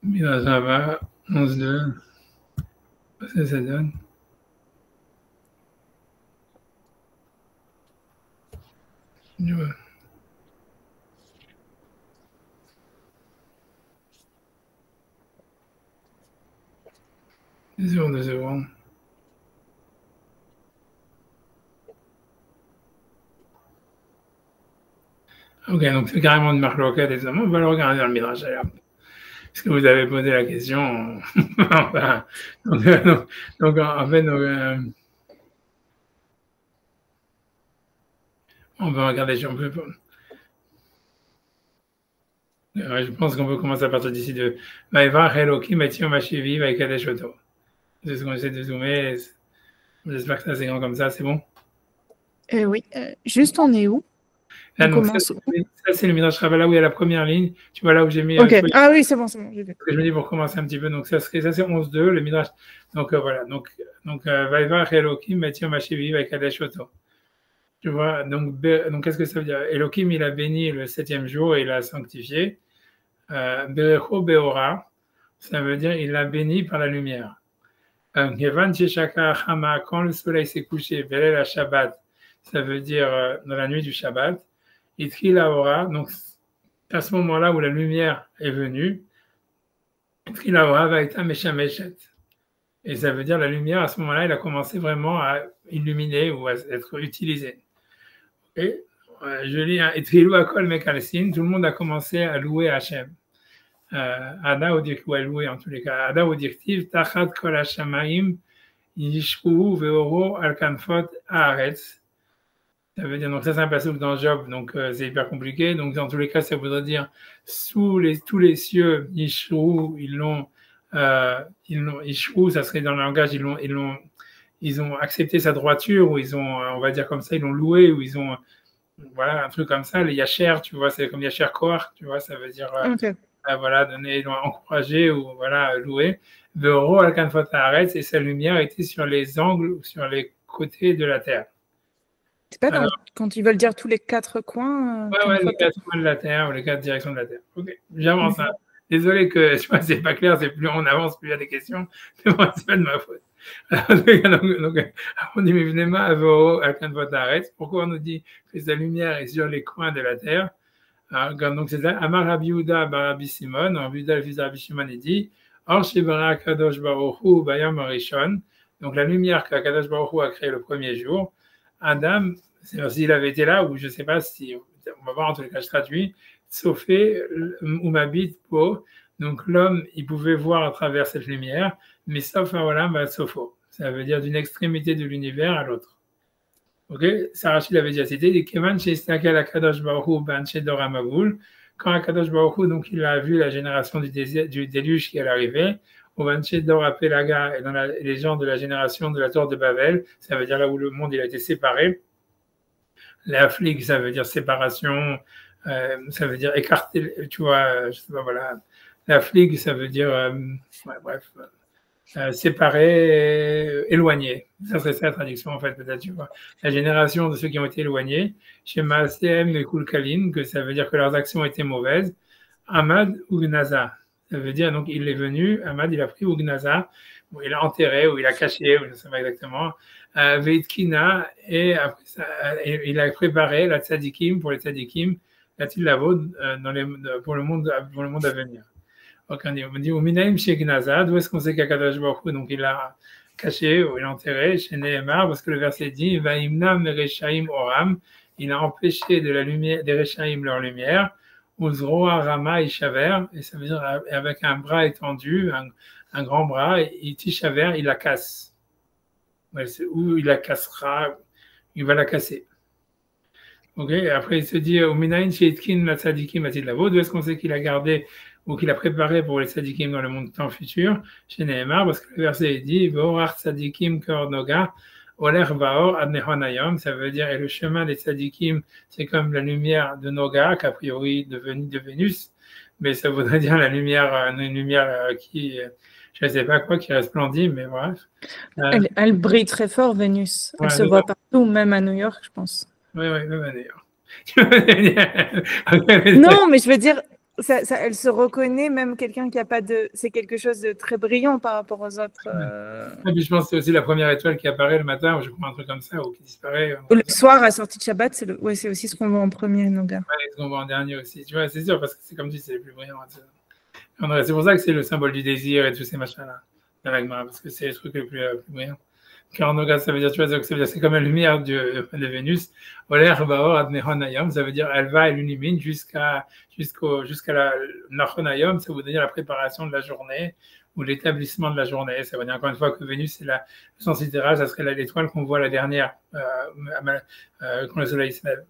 Speaker 1: Midrash Rabbah 11.2. Qu'est-ce que ça donne? Ouais. Deux secondes. Ok, donc c'est carrément de Marc Loca des hommes. On va le regarder dans le Midrash alors. Parce que vous avez posé la question. donc, en fait, on va regarder si on peut. Je pense qu'on peut commencer à partir d'ici de Maïvar, Elohim, Etiom, Mashivi, Vaikadesh Oto. C'est ce qu'on essaie de zoomer. J'espère que c'est assez grand comme ça, c'est bon?
Speaker 3: Oui. Juste, on est où?
Speaker 1: Là, donc, ça, c'est le Midrash Rabbah, là où il y a la première ligne. Tu vois là où j'ai mis.
Speaker 3: Ok. Ah oui, c'est bon. Je
Speaker 1: me dis pour commencer un petit peu. Donc, ça c'est 11.2, le Midrash. Donc, voilà. Donc, Vaïvar, Elohim, Etiom, Mashivi, Vaikadesh Oto. Tu vois, donc qu'est-ce que ça veut dire? Elohim, il a béni le 7e jour et il l'a sanctifié. Berecho Beora, ça veut dire il l'a béni par la lumière. Kevan Cheshaka Hama, quand le soleil s'est couché, Belel Shabbat, ça veut dire dans la nuit du Shabbat. Itri Laora, donc à ce moment-là où la lumière est venue, Itri Laora va être Meshameshet. Et ça veut dire la lumière, à ce moment-là, elle a commencé vraiment à illuminer ou à être utilisée. Et je lis un Etrilou Akol Mekalsin, tout le monde a commencé à louer Hachem. Ada ou dire ou loué en tous les cas. Ada ou directive tachat kol hashamaim yishru veoro al kanfot haaretz. Ça veut dire, donc ça c'est un passage dans Job, donc c'est hyper compliqué. Donc dans tous les cas, ça voudrait dire tous les cieux, Yishru, Yishru, ça serait dans le langage, ils ont accepté sa droiture, ou ils ont, on va dire comme ça, ils l'ont loué, ou ils ont, voilà, un truc comme ça. Les Yacher, tu vois, c'est comme Yacher Koar, tu vois, ça veut dire, voilà, donner, encourager, ou voilà, louer. Veoro al kanfot haaretz, et sa lumière était sur les angles, ou sur les côtés de la terre.
Speaker 3: C'est pas quand ils veulent dire tous les 4 coins.
Speaker 1: Ouais, les 4 coins de la Terre ou les 4 directions de la Terre. Ok, j'avance. Hein. Désolé que je vois, c'est pas clair, c'est plus on avance, plus il y a des questions. Mais bon, c'est pas de ma faute. Donc, on dit, mais venez ma avoro à quand votre arrête. Pourquoi on nous dit que sa lumière est sur les coins de la Terre? Donc, c'est ça. Amar Rabbi Yehuda bar Rabbi Simon, Rabbi Yehuda le fils de Rabbi Shimon, il dit, Or Shebara Kadosh Baruch Hu Bayam Arishon. Donc, la lumière que Kadosh Baruch Hu a créée le premier jour. Adam, s'il avait été là, ou je ne sais pas si, on va voir en tout cas, je traduis, Sofé ou Mabit Po, donc l'homme, il pouvait voir à travers cette lumière, mais sauf Olam Sofo, ça veut dire d'une extrémité de l'univers à l'autre. Ok, Sarachi l'avait déjà cité, il Keman Sheistakel Akadosh Baruch Hu Banche Dora Mavul, quand Akadosh Baruch Hu, donc il a vu la génération du déluge qui allait arriver, au Banche Dora Pelaga, et dans les gens de la génération de la tour de Babel, ça veut dire là où le monde il a été séparé. La fligue, ça veut dire séparation, ça veut dire écarter, tu vois, je sais pas, voilà. La fligue, ça veut dire, séparer, éloigner. Ça serait ça la traduction, en fait, peut-être, tu vois. La génération de ceux qui ont été éloignés, chez Maasem et Kulkalin, que ça veut dire que leurs actions étaient mauvaises. Ahmad ou Gnaza, ça veut dire, donc, il est venu, Ahmad, il a pris Ugnaza, bon, il a enterré, ou il a caché, ou je ne sais pas exactement, Veitkina, et après ça, il a préparé la tzadikim, pour les tzadikim, la tilavod, pour le monde à venir. Donc, on dit, Uminaim chez Gnaza, d'où est-ce qu'on sait qu'Akadosh Baruch Hu, donc il a caché, ou il a enterré, chez Nehemar, parce que le verset dit, Vaimnam Reshaim Oram, il a empêché de la lumière, des Reshaim leur lumière, Uzroa Rama Ishaver, et ça veut dire avec un bras étendu, un grand bras, et Tishaver, il la casse. Ou il la cassera, il va la casser. Ok, après il se dit, Uminain Sheitkin la Tzadikim Atidlavo, d'où est-ce qu'on sait qu'il a gardé ou qu'il a préparé pour les Tzadikim dans le monde temps futur, chez Nehemar, parce que le verset dit, Vorach Tzadikim Kornoga, Oler Vaor Adnehonayom, ça veut dire, et le chemin des tzadikim, c'est comme la lumière de Noga, qu'a priori devenue de Vénus, mais ça voudrait dire la lumière, une lumière qui, je ne sais pas quoi, qui resplendit, mais bref.
Speaker 3: Elle brille très fort, Vénus. Elle se voit partout, même à New York, je pense.
Speaker 1: Oui, même à New York.
Speaker 3: Non, mais je veux dire, elle se reconnaît, même quelqu'un qui n'a pas de... C'est quelque chose de très brillant par rapport aux autres.
Speaker 1: Et puis je pense que c'est aussi la première étoile qui apparaît le matin, ou je crois un truc comme ça, ou qui disparaît.
Speaker 3: Le soir, à sortie de Shabbat, c'est aussi ce qu'on voit en premier, Noga.
Speaker 1: Oui, ce qu'on voit en dernier aussi. Tu vois, c'est sûr, parce que c'est comme si c'est les plus brillants. C'est pour ça que c'est le symbole du désir et tous ces machins-là, parce que c'est le truc le plus brillant. Car Noga, ça veut dire, tu vois, c'est comme la lumière de Vénus. Oler Baor Adnehonayom, ça veut dire elle va, elle illumine jusqu'à la Nachonayom, ça veut dire la préparation de la journée ou l'établissement de la journée. Ça veut dire encore une fois que Vénus, c'est le sens littéral, ça serait l'étoile qu'on voit la dernière quand le soleil se lève.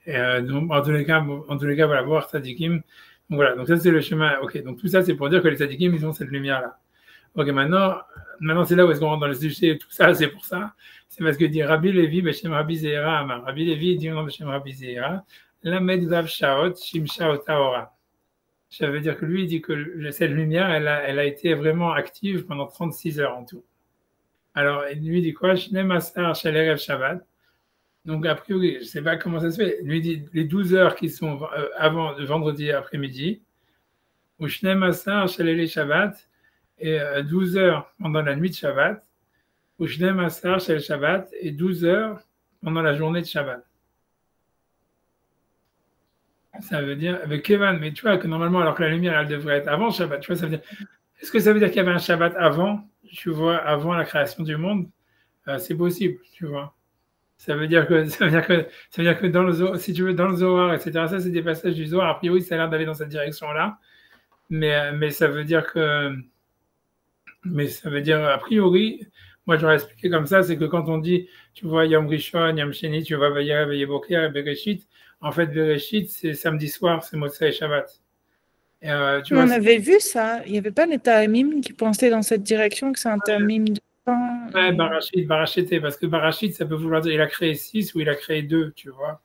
Speaker 1: Et donc, en tous les cas, voilà, voir Tzadikim. Donc voilà, donc ça c'est le chemin. Ok, donc tout ça c'est pour dire que les Tzadikim, ils ont cette lumière-là. Ok, maintenant c'est là où est-ce qu'on rentre dans le sujet, tout ça, c'est pour ça. C'est parce que dit Rabbi Levi, Beshem Rabbi Zeira, Amar. Rabbi Levi dit au nom de Beshem Rabbi Zeira, Lamed Vav Shaot, Shimsha Otaora. Ça veut dire que lui, il dit que cette lumière, elle a été vraiment active pendant 36 heures en tout. Alors, lui dit quoi? Shnem Asar Shalerev Shabbat. Donc, a priori, je ne sais pas comment ça se fait. Lui dit les 12 heures qui sont avant le vendredi après-midi, ou Shnem Asar Shalele Shabbat, et 12 heures pendant la nuit de Shabbat, ou Shnem Asar Shel Shabbat, et 12 heures pendant la journée de Shabbat. Ça veut dire, avec Kevan, mais tu vois que normalement, alors que la lumière, elle devrait être avant Shabbat, tu vois, ça veut dire, est-ce que ça veut dire qu'il y avait un Shabbat avant, tu vois, avant la création du monde? C'est possible, tu vois. Ça veut dire que dans le Zohar, si tu veux, dans le Zohar, etc., ça, c'est des passages du Zohar, a priori, ça a l'air d'aller dans cette direction-là, mais ça veut dire que, mais ça veut dire, a priori, moi j'aurais expliqué comme ça, c'est que quand on dit, tu vois, Yom Rishon, Yom Sheni, tu vois, Vayerev, Boker, Bereshit, en fait, Bereshit, c'est samedi soir, c'est Motsei et Shabbat. Et,
Speaker 3: tu vois, on avait vu ça. Il n'y avait pas les Ta'amim qui pensaient dans cette direction, que c'est un Ta'amim de temps.
Speaker 1: Ouais, Barachité, parce que Barachit, ça peut vouloir dire il a créé 6 ou il a créé 2, tu vois.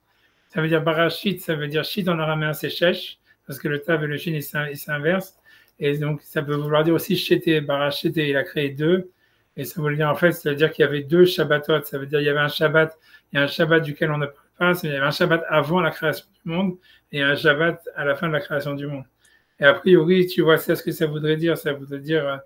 Speaker 1: Ça veut dire Barachit, ça veut dire Shit en araméen, c'est Shesh, parce que le Tav et le Shin, ils s'inversent. Et donc, ça peut vouloir dire aussi Chété, Barachité, il a créé 2. Et ça veut dire, en fait, ça veut dire qu'il y avait 2 Shabbatot. Ça veut dire qu'il y avait un Shabbat, il y a un Shabbat duquel on ne parle pas, il y avait un Shabbat avant la création du monde et un Shabbat à la fin de la création du monde. Et a priori, tu vois, c'est ce que ça voudrait dire. Ça veut dire,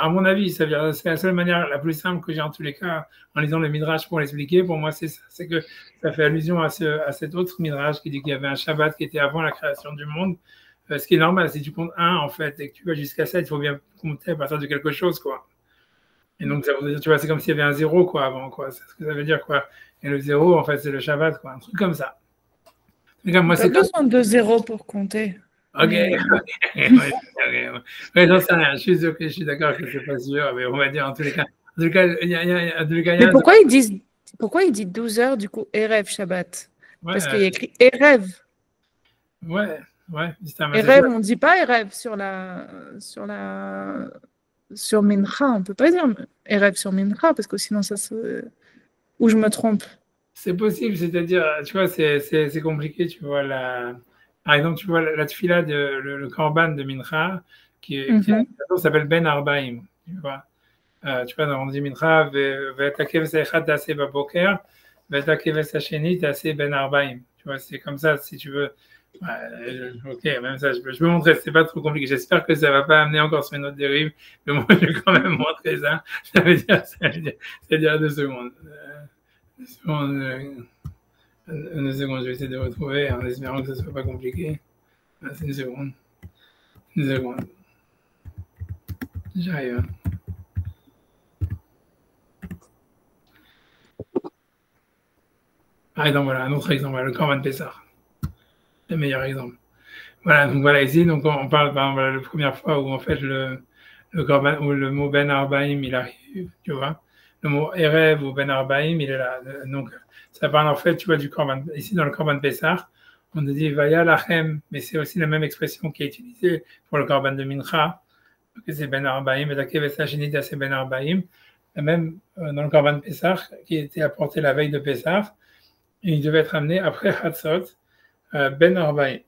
Speaker 1: à mon avis, ça veut dire, c'est la seule manière la plus simple que j'ai en tous les cas, en lisant le Midrash pour l'expliquer. Pour moi, c'est ça. C'est que ça fait allusion à cet autre Midrash qui dit qu'il y avait un Shabbat qui était avant la création du monde. Ce qui est normal, si tu comptes 1, en fait, et que tu vas jusqu'à 7, il faut bien compter à partir de quelque chose, quoi. Et donc, ça veut dire, tu vois, c'est comme s'il y avait un 0, quoi, avant, quoi. C'est ce que ça veut dire, quoi. Et le 0, en fait, c'est le Shabbat, quoi. Un truc comme ça.
Speaker 3: Moi, c'est besoin de 0 pour compter.
Speaker 1: Ok. Ouais, j'en sais rien. Je suis d'accord que c'est pas sûr, mais on va dire en tous les cas. En tous les cas,
Speaker 3: mais pourquoi ils disent 12 heures, du coup, Erev Shabbat? Ouais, parce qu'il y a écrit Erev.
Speaker 1: Ouais.
Speaker 3: Erev, on ne dit pas Erev sur Mincha. On ne peut pas dire Erev sur Mincha, parce que sinon, ça se. Ou je me trompe?
Speaker 1: C'est possible, c'est-à-dire, tu vois, c'est compliqué, tu vois, par exemple, tu vois, la tfila, le korban de Mincha, qui s'appelle Ben Arbaim, tu vois. Tu vois, on dit Mincha, Vetakev Seichat Taseh Baboker, Vetakev Sacheni Taseh Ben Arbaim. Tu vois, c'est comme ça, si tu veux. Ok, même ça, je peux montrer, c'est pas trop compliqué. J'espère que ça va pas amener encore sur une autre dérive, mais moi, je vais quand même montrer ça. Ça veut dire 2 secondes. Une seconde, je vais essayer de retrouver en espérant que ce ne soit pas compliqué. C'est une seconde. J'arrive. Ah, et donc voilà, un autre exemple, le Corban Pessar. Le meilleur exemple. Voilà, donc voilà, ici, donc on parle, voilà, la première fois où en fait le Corban, où le mot Ben Arbaim, il arrive, tu vois. Le mot Erev ou Ben Arbaim, il est là. Donc, ça parle en fait, tu vois, du Corban. Ici, dans le Corban Pessah, on dit Vaya Lachem, mais c'est aussi la même expression qui est utilisée pour le Corban de Mincha, que c'est Ben Arbaim, et la Kevesa Shenita, c'est Ben Arbaim. Même dans le Corban Pessah, qui était apporté la veille de Pessah, il devait être amené après Hatzot, Ben Arbaim.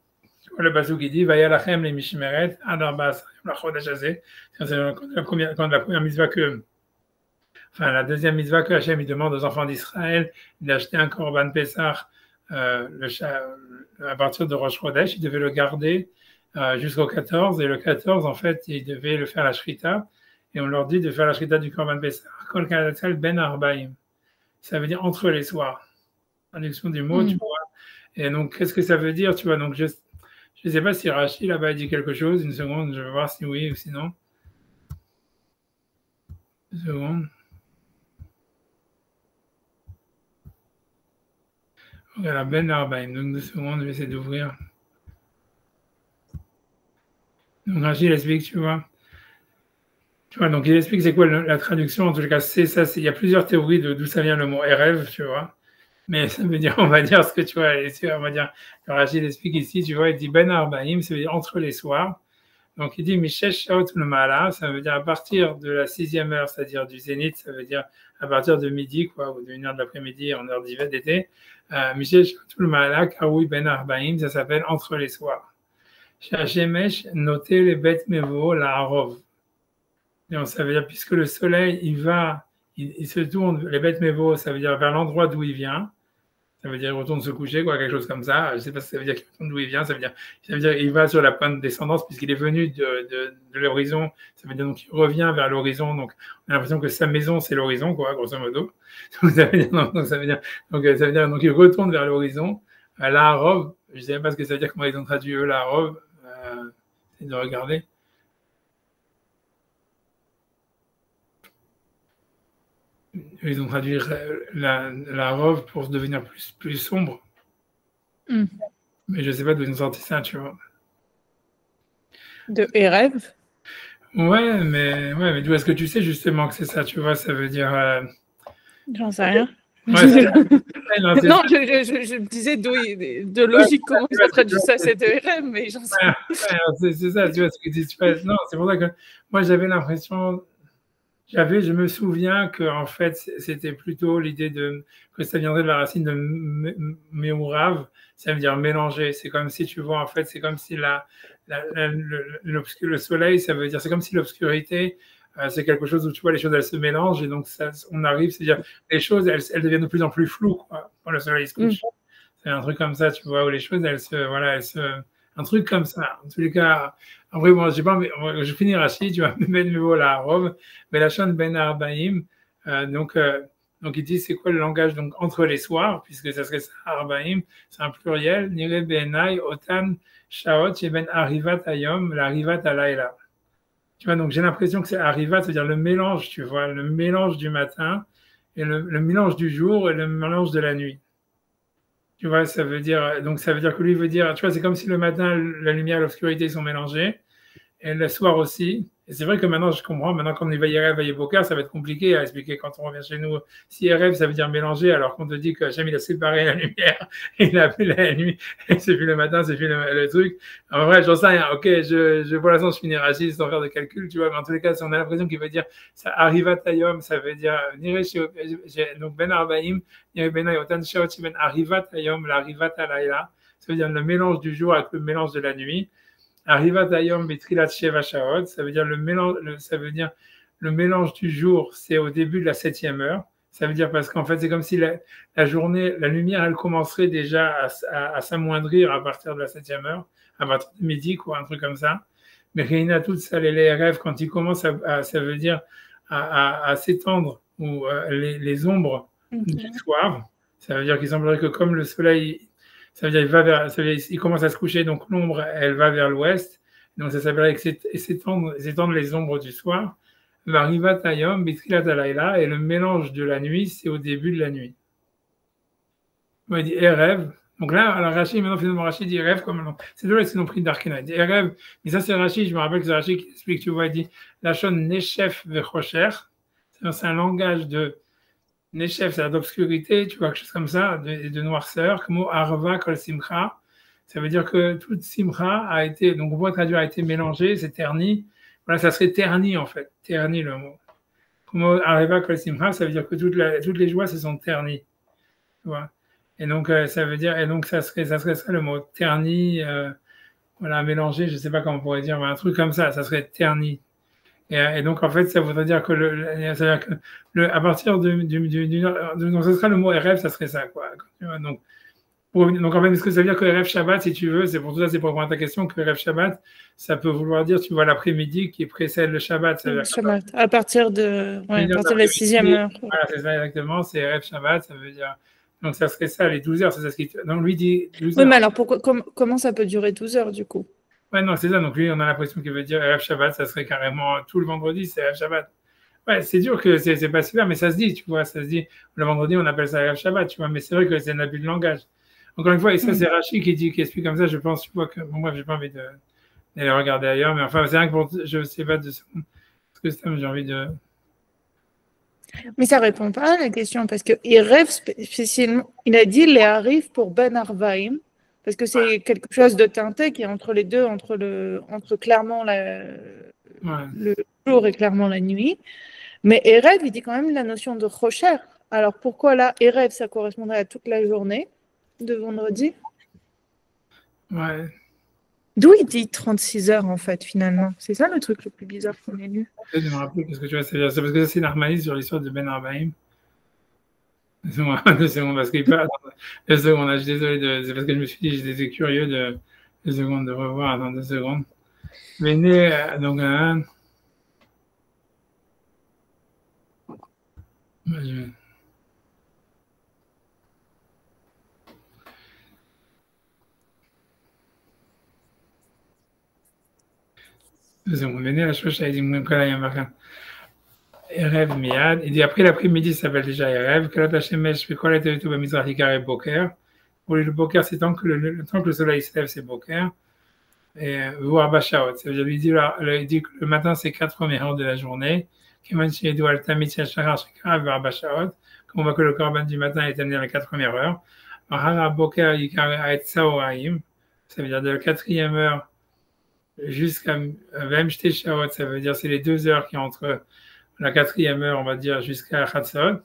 Speaker 1: Tu vois le basou qui dit Vaya Lachem les Mishmeret, Adarbas, la Chodesh Hazeh, c'est la première mitzvah que. Enfin, la deuxième mitzvah que Hachem il demande aux enfants d'Israël d'acheter un korban Pessah à partir de Rosh Chodesh, ils devaient le garder jusqu'au 14, et le 14, en fait, ils devaient le faire la shrita, et on leur dit de faire la shrita du korban Pessah, Kol Kalatzal Ben Arbaim. Ça veut dire entre les soirs. Traduction du mot, tu vois. Et donc, qu'est-ce que ça veut dire, tu vois. Donc, je ne sais pas si Rashi là-bas dit quelque chose. Une seconde, je vais voir si oui ou sinon. Une seconde. Voilà, Ben Arbaim. Donc, 2 secondes, je vais essayer d'ouvrir. Donc, Rachid explique, tu vois. Tu vois, donc il explique c'est quoi la traduction. En tout cas, c'est ça. Il y a plusieurs théories d'où ça vient le mot Erev, tu vois. Mais ça veut dire, on va dire ce que tu vois. On va dire, Rachid explique ici, tu vois, il dit Ben Arbaim, ça veut dire entre les soirs. Donc il dit Mishesh Shaot le Mala, ça veut dire à partir de la 6e heure, c'est-à-dire du zénith, ça veut dire à partir de midi, quoi, ou de 1h de l'après-midi en heure d'hiver d'été. Mishesh Shaot le Mala, Karoui Ben Arbaim, ça s'appelle entre les soirs. Shemesh noté les bêtes mevo la harov. Donc ça veut dire puisque le soleil il se tourne, les bêtes mevo, ça veut dire vers l'endroit d'où il vient. Ça veut dire qu'il retourne se coucher, quoi, quelque chose comme ça. Je ne sais pas si ça veut dire qu'il retourne d'où il vient. Ça veut dire qu'il va sur la pointe de descendance puisqu'il est venu de l'horizon. Ça veut dire donc qu'il revient vers l'horizon. Donc on a l'impression que sa maison c'est l'horizon, quoi, grosso modo. Donc ça veut dire donc il retourne vers l'horizon. La robe, je ne sais pas ce que ça veut dire, comment ils ont traduit eux la robe. C'est de regarder. Ils ont traduit la robe pour devenir plus sombre. Mais je ne sais pas d'où ils ont sorti ça, tu vois.
Speaker 3: De Erev?
Speaker 1: Ouais, mais est-ce que tu sais justement que c'est ça, tu vois, ça veut dire.
Speaker 3: J'en sais rien.
Speaker 1: Ouais,
Speaker 3: non, je me disais de logique, comment ils ont traduit ça, c'est de Erev, mais j'en sais rien.
Speaker 1: C'est ça, tu vois ce que tu fais. Non, c'est pour ça que moi j'avais l'impression. Je me souviens que en fait, c'était plutôt l'idée que ça viendrait de la racine de meurav, ça veut dire mélanger. C'est comme si, tu vois, en fait, c'est comme si le soleil, ça veut dire, c'est comme si l'obscurité, c'est quelque chose où, tu vois, les choses, elles se mélangent et donc on arrive, c'est-à-dire, les choses, elles deviennent de plus en plus floues, quoi, quand le soleil se couche. C'est un truc comme ça, tu vois, où les choses, un truc comme ça. En tous les cas, après, bon, je finis Rachid, tu vas me mettre le mot là à Rome, mais la chaîne Ben Arbaïm, donc il dit c'est quoi le langage donc entre les soirs, puisque ça serait ça, Arbaïm, c'est un pluriel, Nire Benai, Otan, Shaot, et Ben Arrivat Ayom, la Arrivat Alayla. Tu vois, donc j'ai l'impression que c'est Arrivat, c'est-à-dire le mélange, tu vois, le mélange du matin, et le mélange du jour et le mélange de la nuit. Tu vois, ça veut dire que lui veut dire, tu vois, c'est comme si le matin, la lumière et l'obscurité sont mélangées, et le soir aussi. Et c'est vrai que maintenant, je comprends, maintenant qu'on est veillé rêve, veillé bocar, ça va être compliqué à expliquer quand on revient chez nous. Si rêve, ça veut dire mélanger, alors qu'on te dit que Hachem, il a séparé la lumière, il a fait la nuit, et c'est plus le matin, c'est plus le truc. En vrai, j'en sais rien. Ok, pour l'instant, je finis Rachid sans faire de calcul, tu vois, mais en tous les cas, si on a l'impression qu'il veut dire, ça arrive à Tayom, ça veut dire, donc Ben Arbaïm, Ben Ayotan, Shaoti Ben Arrivat Tayom, l'Arrivat Alayla, ça veut dire le mélange du jour avec le mélange de la nuit. Arrivat Ayom Betrilat Sheva Shaot, ça veut dire le mélange du jour, c'est au début de la 7e heure. Ça veut dire parce qu'en fait, c'est comme si la journée, la lumière, elle commencerait déjà à s'amoindrir à partir de la 7e heure, à partir de midi, quoi, un truc comme ça. Mais Reina toute ça, les rêves, quand ils commencent ça veut dire à s'étendre, ou les ombres du soir, ça veut dire qu'il semblerait que comme le soleil, ça veut dire il commence à se coucher, donc l'ombre, elle va vers l'ouest. Donc ça s'appellerait s'étendre les ombres du soir. Arriva Tayom, Bitrilat Alayla, et le mélange de la nuit, c'est au début de la nuit. Il dit Erev. Donc là, alors Rachid, maintenant finalement Rachid dit Erev comme c'est deux qui ont pris d'Arkena. Il dit Erev, mais ça c'est Rachid, je me rappelle que c'est Rachid qui explique, tu vois, il dit la chose Neshef Vechocher, c'est un langage de Neshef, c'est d'obscurité, tu vois, quelque chose comme ça, de noirceur, comme Arva Kol Simcha. Ça veut dire que toute Simcha a été, donc on pourrait traduire, a été mélangée, c'est terni. Voilà, ça serait terni en fait, terni le mot. Comme Arva Kol Simcha, ça veut dire que toutes les joies se sont ternies. Tu vois. Et donc, ça veut dire, et donc ça serait ça le mot terni, voilà, mélangé, je sais pas comment on pourrait dire, mais un truc comme ça serait terni. Et donc, en fait, ça voudrait dire que à partir donc, ce serait le mot rêve, ça serait ça, quoi. Donc, en fait, est-ce que ça veut dire que rêve Shabbat, si tu veux, c'est pour répondre à ta question, que rêve Shabbat, ça peut vouloir dire, tu vois, l'après-midi qui précède le Shabbat. Ça veut dire
Speaker 3: Shabbat, à partir de la 6e heure.
Speaker 1: Voilà, c'est ça exactement, c'est rêve Shabbat, ça veut dire. Donc, ça serait ça, les 12 heures, c'est ça ce qui. Donc, lui dit 12 heures.
Speaker 3: Oui, mais alors, comment ça peut durer 12 heures, du coup?
Speaker 1: Ouais, non, c'est ça. Donc, lui, on a l'impression qu'il veut dire Erev Shabbat, ça serait carrément tout le vendredi, c'est Erev Shabbat. Ouais, c'est dur que c'est pas super, mais ça se dit, tu vois, ça se dit. Le vendredi, on appelle ça Erev Shabbat, tu vois, mais c'est vrai que c'est un abus de langage. Encore une fois, et ça, c'est Rachid qui explique comme ça, je pense, tu vois, que, bon, bref, j'ai pas envie d'aller regarder ailleurs, mais enfin, c'est vrai que je sais pas de ce que c'est, j'ai envie de.
Speaker 3: Mais ça répond pas à la question, parce qu'il rêve spécialement, il a dit les arrive pour Ben Arvaim, parce que c'est quelque chose de teinté qui est entre les deux, entre clairement le jour et clairement la nuit. Mais Erev, il dit quand même la notion de Rocher. Alors pourquoi là, Erev, ça correspondrait à toute la journée de vendredi?
Speaker 1: Ouais.
Speaker 3: D'où il dit 36 heures en fait, finalement? C'est ça le truc le plus bizarre qu'on ait lu.
Speaker 1: Je me rappelle parce que tu vois, c'est parce que c'est Narmanis sur l'histoire de Ben Arbaïm. 2 secondes, parce qu'il parle. 2 secondes, je suis désolé, c'est parce que je me suis dit, j'étais curieux de 2 secondes de revoir. Attends 2 secondes. Mais donc, Erev Miad. Il dit après l'après-midi, ça s'appelle déjà Erev. Pour le Boker, c'est tant que le soleil se lève, c'est Boker. et voir Bashaot. Ça veut dire, il dit que le matin, c'est 4 premières heures de la journée. Comme on voit que le corban du matin est amené à la 4 premières heures. Ça veut dire de la 4e heure jusqu'à Vemshte Shaot, ça veut dire c'est les 2 heures qui entre la 4e heure, on va dire, jusqu'à Chatzot.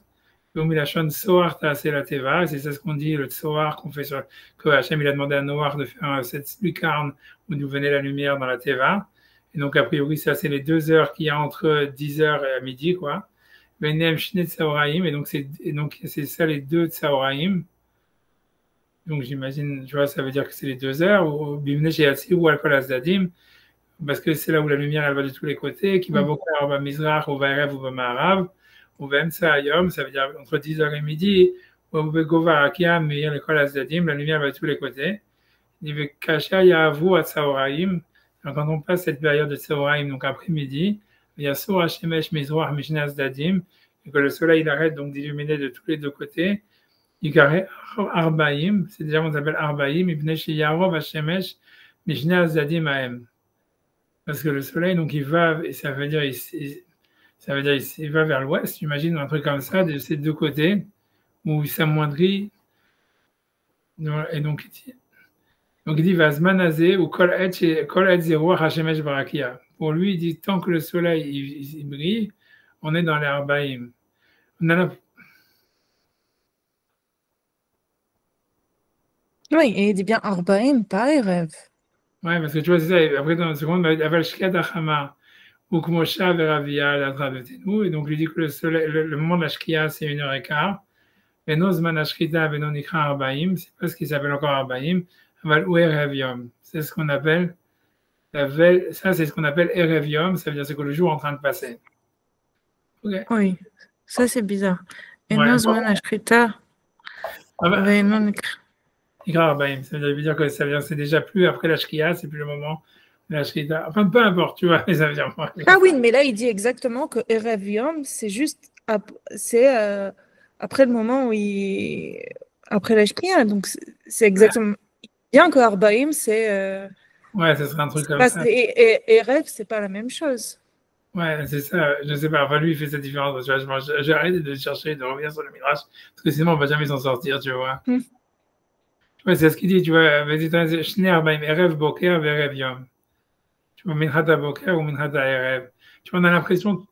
Speaker 1: Donc, il a chanté Tsoar Taaseh la Teva, c'est ça ce qu'on dit, le Tsoar qu'on fait sur, que Hachem il a demandé à Noach de faire cette lucarne où nous venait la lumière dans la Teva. Et donc, a priori, ça, c'est les 2 heures qu'il y a entre 10 heures et à midi, quoi. Venem Shne Tsaoraim, et donc, c'est ça les 2 Tsaoraim. Donc, j'imagine, tu vois, ça veut dire que c'est les 2 heures, ou Bimne Sheatsi ou Al-Kol Azdadim, parce que c'est là où la lumière, elle va de tous les côtés, qui va beaucoup à Mizrach, ou Vaerev, ou Ma'arav. Ou Vemsa Ayom, ça veut dire entre 10h et midi, ou Gova Akiam, mais l'école Azdadim, la lumière va de tous les côtés. Il veut cacher Yahavu à Tsaoraim. Quand on passe cette période de Tsaoraim, donc après-midi, il y a Sour Hashemesh Mizroach Mishna Azdadim, et que le soleil il arrête donc d'illuminer de tous les deux côtés. Il carré Arbaim, c'est déjà on s'appelle Arbaim, Ibn Sheyarov Hashemesh Mishna Azdadim Ahem. Parce que le soleil, donc il va, et ça veut dire il va vers l'ouest, j'imagine, un truc comme ça, de ces deux côtés, où il s'amoindrit. Et donc il dit Vazmanazé ou Kol et Zero Hashemesh Barakia. Pour lui, il dit tant que le soleil il brille, on est dans les Arbaïm.
Speaker 3: Oui, et il dit bien Arbaïm, pas Erev.
Speaker 1: Oui, parce que tu vois, c'est ça. Après, dans une seconde, Aval Shkad Achama. Et donc, il dit que le moment de la Shkia, c'est 1h15. Et Nozman Ashkita, Venonikra Arbaim, c'est pas ce qui s'appelle encore Arbaim, Aval ou Erevium. C'est ce qu'on appelle, ça, c'est ce qu'on appelle Erevium, ça veut dire c'est que le jour est en train de passer.
Speaker 3: Okay. Oui, ça c'est bizarre. Et Nozman Ashkita,
Speaker 1: Nikra Arbaim, ça veut dire que c'est déjà plus après la Shkia, c'est plus le moment. Enfin, peu importe, tu vois, ça veut dire.
Speaker 3: Ah oui, mais là, il dit exactement que Erev Yom, c'est juste après le moment où après la Shkia. Donc, c'est exactement. Bien que Arbaïm, c'est.
Speaker 1: Ouais, ce serait un truc comme ça.
Speaker 3: Et Erev, c'est pas la même chose.
Speaker 1: Ouais, c'est ça, je sais pas. Enfin, lui, il fait cette différence. J'ai arrêté de chercher, de revenir sur le Midrash, parce que sinon, on va jamais s'en sortir, tu vois. Ouais, c'est ce qu'il dit, tu vois. Shne Arbaim, Erev Boker, Erev Yom. Tu vois, Minhata Boker ou Minhata Erev. Tu vois, on a l'impression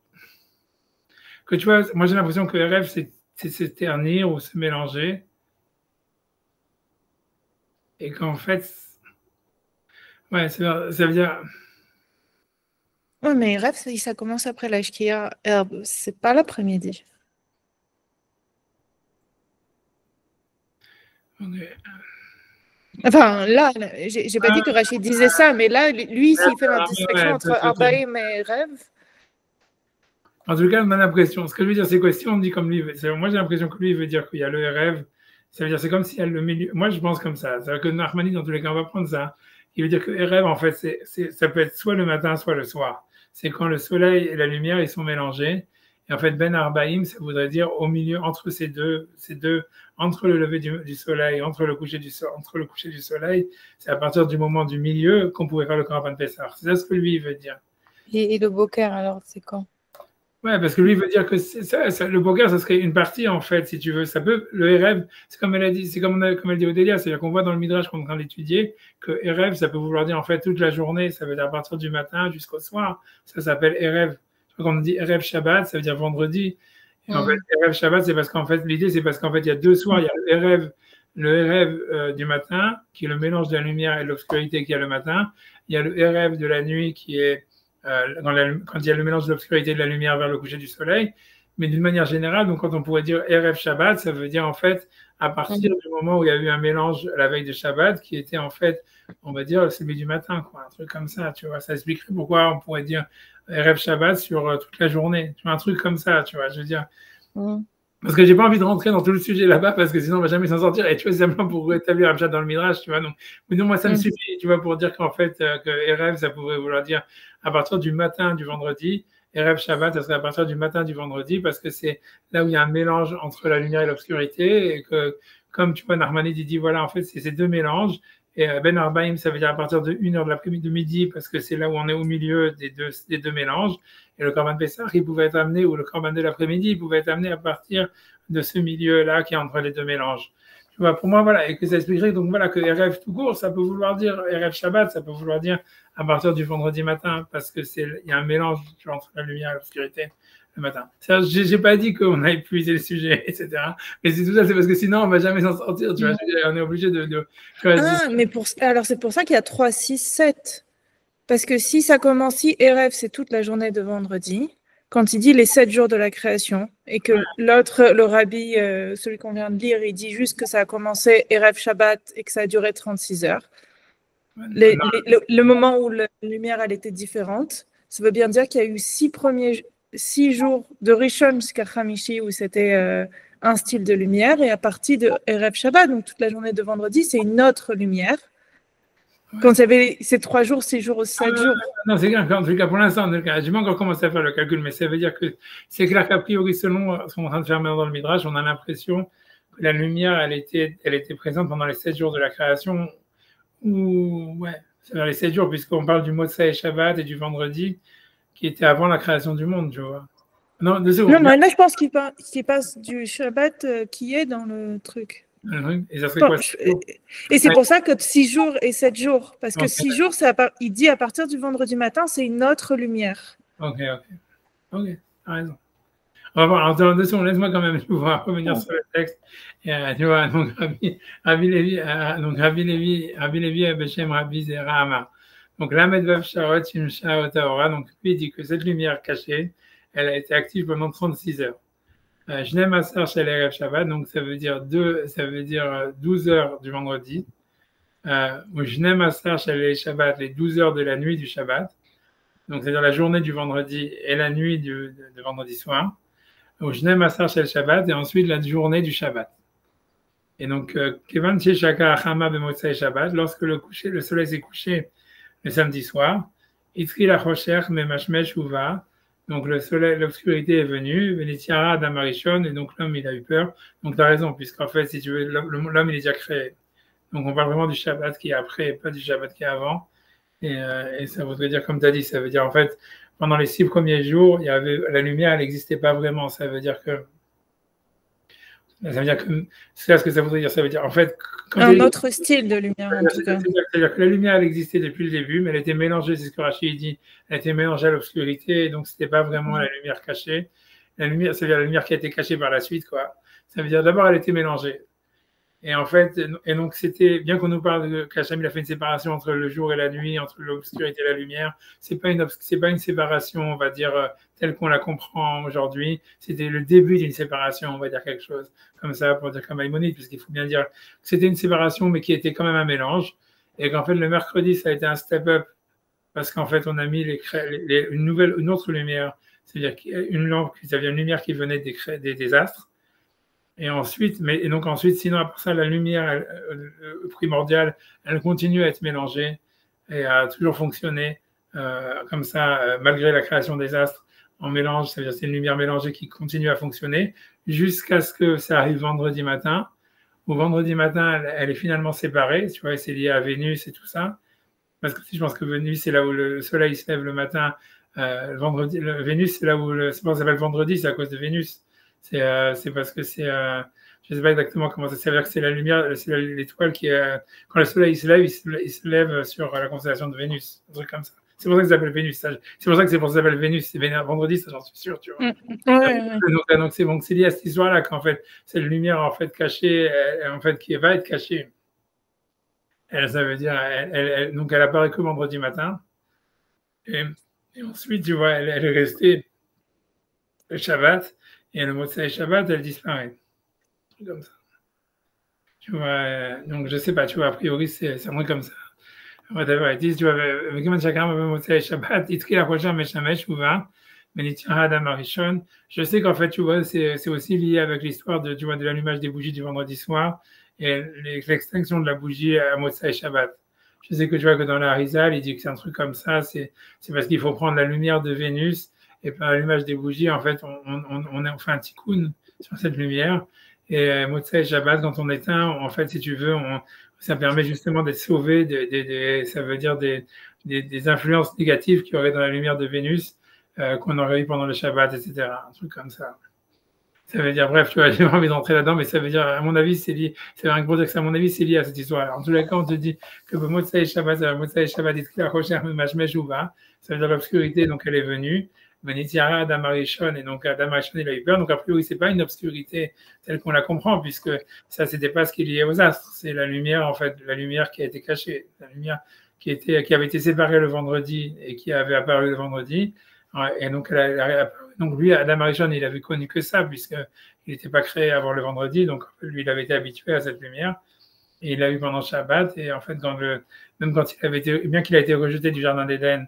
Speaker 1: que, tu vois, moi j'ai l'impression que Erev, c'est se ternir ou se mélanger. Et qu'en fait, ouais, ça veut dire.
Speaker 3: Ouais, mais Erev, ça commence après la Shkia. C'est pas l'après-midi.
Speaker 1: Okay.
Speaker 3: Enfin, là, j'ai pas dit que Rachid disait ça, mais là, lui, s'il fait la distinction entre Arbaïm et Rêve.
Speaker 1: En tout cas, on a l'impression, ce que je veux dire, c'est que si on dit comme lui, moi j'ai l'impression que lui, il veut dire qu'il y a le rêve, ça veut dire c'est comme s'il y a le milieu. Moi, je pense comme ça. C'est-à-dire que Narmani, dans tous les cas, on va prendre ça. Il veut dire que rêve, en fait, ça peut être soit le matin, soit le soir. C'est quand le soleil et la lumière, ils sont mélangés. Et en fait, Ben Arbaïm, ça voudrait dire au milieu, entre ces deux, entre le lever du soleil, entre le coucher du soleil, c'est à partir du moment du milieu qu'on pourrait faire le Korban Pessah. C'est ça ce que lui, il veut dire.
Speaker 2: Et le Boker, alors, c'est quand?
Speaker 1: Ouais, parce que lui veut dire que le Boker, ça serait une partie, en fait, si tu veux. Ça peut, le Erev, c'est comme elle a dit, c'est comme elle dit au Délia, c'est-à-dire qu'on voit dans le Midrash qu'on est en train d'étudier que Erev, ça peut vouloir dire, en fait, toute la journée, ça veut dire à partir du matin jusqu'au soir. Ça s'appelle Erev. Quand on dit Erev Shabbat, ça veut dire vendredi. Et en fait, Erev Shabbat, c'est parce qu'en fait, l'idée, c'est parce qu'en fait, il y a 2 soirs. Il y a le Erev du matin, qui est le mélange de la lumière et de l'obscurité qu'il y a le matin. Il y a le Erev de la nuit, qui est quand il y a le mélange de l'obscurité et de la lumière vers le coucher du soleil. Mais d'une manière générale, donc quand on pourrait dire Erev Shabbat, ça veut dire en fait à partir du moment où il y a eu un mélange la veille de Shabbat, qui était en fait, on va dire, celui du matin, quoi, un truc comme ça, tu vois. Ça expliquerait pourquoi on pourrait dire Erev Shabbat sur toute la journée, tu vois, un truc comme ça, tu vois, je veux dire. Parce que j'ai pas envie de rentrer dans tout le sujet là-bas, parce que sinon on va jamais s'en sortir. Et tu vois, c'est simplement pour établir un chat dans le Midrash, tu vois. Donc, mais non, moi, ça me suffit, tu vois, pour dire qu'en fait, que Erev, ça pourrait vouloir dire à partir du matin du vendredi. Erev Shabbat, ça serait à partir du matin du vendredi, parce que c'est là où il y a un mélange entre la lumière et l'obscurité. Et que, comme tu vois, Narmanid, il dit, voilà, en fait, c'est ces deux mélanges. Et Ben Arbaim, ça veut dire à partir de 1h de l'après-midi, de midi, parce que c'est là où on est au milieu des deux mélanges. Et le Corban Pessah, il pouvait être amené, ou le Corban de l'après-midi, il pouvait être amené à partir de ce milieu-là qui est entre les deux mélanges. Tu vois, pour moi, voilà, et que ça expliquerait donc voilà que Erev tout court, ça peut vouloir dire Erev Shabbat, ça peut vouloir dire à partir du vendredi matin, parce que il y a un mélange entre la lumière et l'obscurité le matin. J'ai pas dit qu'on a épuisé le sujet, etc. Mais c'est tout ça, c'est parce que sinon on va jamais s'en sortir. Tu vois, on est obligé de
Speaker 3: mais alors c'est pour ça qu'il y a 3, 6, 7. Parce que si ça commence, si Erev, c'est toute la journée de vendredi, quand il dit les 7 jours de la création, et que l'autre, le rabbi, celui qu'on vient de lire, il dit juste que ça a commencé Erev Shabbat et que ça a duré 36 heures. Le moment où la lumière elle était différente, ça veut bien dire qu'il y a eu 6 jours de Rishon jusqu'à Hamishi où c'était un style de lumière, et à partir de Erev Shabbat, donc toute la journée de vendredi, c'est une autre lumière. Quand il y avait ces 3 jours, 6 jours, 7 jours.
Speaker 1: Non, c'est clair qu'en tout cas, pour l'instant, je n'ai pas encore commencé à faire le calcul, mais ça veut dire que c'est clair qu'a priori, selon ce qu'on est en train de faire maintenant dans le Midrash, on a l'impression que la lumière, elle était présente pendant les 7 jours de la création, ou, ouais, c'est dans les 7 jours, puisqu'on parle du Motsai et Shabbat et du vendredi, qui était avant la création du monde, tu vois.
Speaker 3: Non, mais là, je pense qu'il passe du Shabbat qui est dans le truc.
Speaker 1: Et ça serait quoi?
Speaker 3: Et c'est pour ça que 6 jours et 7 jours. Parce que 6 jours, il dit à partir du vendredi matin, c'est une autre lumière.
Speaker 1: Ok, t'as raison. On va voir. Alors, laisse-moi quand même pouvoir revenir sur le texte. Et, tu vois, donc, Rabbi Levi, Beshem Rabbi Zera Amar. Donc, Lamed Vav Sharot Shimsha Otaora. Donc, lui, il dit que cette lumière cachée, elle a été active pendant 36 heures. Shnem Asar Shel Erev Shabbat, donc ça veut dire 12 heures du vendredi. Ou Shnem Asar Shel Shabbat, les 12 heures de la nuit du Shabbat. Donc, c'est-à-dire la journée du vendredi et la nuit de vendredi soir. Ou Shnem Asar Shel Shabbat, et ensuite la journée du Shabbat. Et donc, Kevan Sheshaka Achama Bemotzai Shabbat, lorsque le soleil s'est couché le samedi soir, Itri la Chocher Memashmesh Uva. Donc l'obscurité est venue, Vénitiara Damarishon, et donc l'homme il a eu peur. Donc tu as raison, puisqu'en fait, si tu veux, l'homme il est déjà créé. Donc on parle vraiment du Shabbat qui est après, et pas du Shabbat qui est avant. Et ça voudrait dire, comme tu as dit, ça veut dire en fait, pendant les 6 premiers jours, la lumière, elle n'existait pas vraiment. Ça veut dire que c'est ce que ça voudrait dire. Ça veut dire en fait.
Speaker 3: Un autre style de lumière en tout cas.
Speaker 1: C'est-à-dire que la lumière, elle existait depuis le début, mais elle était mélangée, c'est ce que Rachid dit, elle était mélangée à l'obscurité, donc c'était pas vraiment la lumière cachée. La lumière, ça veut dire la lumière qui a été cachée par la suite, quoi. Ça veut dire d'abord, elle était mélangée. Et en fait, et donc c'était, bien qu'on nous parle qu'Hachem il a fait une séparation entre le jour et la nuit, entre l'obscurité et la lumière, c'est pas une séparation, on va dire, telle qu'on la comprend aujourd'hui. C'était le début d'une séparation, on va dire quelque chose comme ça, pour dire comme Maïmonide, puisqu'il faut bien dire que c'était une séparation, mais qui était quand même un mélange. Et qu'en fait, le mercredi, ça a été un step-up, parce qu'en fait, on a mis une autre lumière, c'est-à-dire une lampe, c'est-à-dire une lumière qui venait des astres. Et donc ensuite, sinon, après ça, la lumière primordiale, elle continue à être mélangée et à toujours fonctionner comme ça, malgré la création des astres en mélange. C'est-à-dire c'est une lumière mélangée qui continue à fonctionner jusqu'à ce que ça arrive vendredi matin. Au vendredi matin, elle est finalement séparée. Tu vois, c'est lié à Vénus et tout ça. Parce que je pense que Vénus, c'est là où le soleil se lève le matin. Vénus, c'est là où c'est pour ça s'appelle vendredi, c'est à cause de Vénus. C'est parce que je ne sais pas exactement comment ça s'appelle, que c'est la lumière, c'est l'étoile qui quand le soleil se lève, il se lève sur la constellation de Vénus, un truc comme ça. C'est pour ça que ça s'appelle Vénus. C'est pour ça que ça s'appelle Vénus. C'est vendredi, ça j'en suis sûr, tu vois. Donc c'est lié à cette histoire-là qu'en fait, cette lumière en fait cachée, en fait qui va être cachée. Ça veut dire, donc elle apparaît que vendredi matin. Et ensuite, tu vois, elle est restée le Shabbat. Et le Motsai Shabbat, elle disparaît. Comme ça. Tu vois, donc je sais pas, tu vois, a priori, c'est un truc comme ça. Ils disent, tu vois, je sais qu'en fait, tu vois, c'est aussi lié avec l'histoire de l'allumage des bougies du vendredi soir et l'extinction de la bougie à Motsai Shabbat. Je sais que tu vois que dans la Harizal, il dit que c'est un truc comme ça, c'est parce qu'il faut prendre la lumière de Vénus. Et par l'allumage des bougies, en fait, on fait un tikkun sur cette lumière. Et Motsai Shabbat, quand on éteint, en fait, si tu veux, ça permet justement d'être sauvé, ça veut dire des influences négatives qu'il y aurait dans la lumière de Vénus, qu'on aurait eu pendant le Shabbat, etc. Un truc comme ça. Ça veut dire, bref, tu vois, j'ai pas envie d'entrer là-dedans, mais ça veut dire, à mon avis, c'est lié, c'est un gros texte, à mon avis, c'est lié à cette histoire. Alors, en tous les cas, on te dit que Motsai Shabbat, ça veut dire l'obscurité, donc elle est venue. Benitiara Adam Arishon, et donc Adam Arishon, il a eu peur. Donc, a priori, c'est pas une obscurité telle qu'on la comprend, puisque ça, c'était pas ce qui est lié aux astres. C'est la lumière, en fait, la lumière qui a été cachée, la lumière qui avait été séparée le vendredi et qui avait apparu le vendredi. Et donc, donc lui, Adam Arishon, il avait connu que ça, puisqu'il n'était pas créé avant le vendredi, donc lui, il avait été habitué à cette lumière, et il l'a eu pendant Shabbat, et en fait, même quand il avait été, bien qu'il a été rejeté du Jardin d'Éden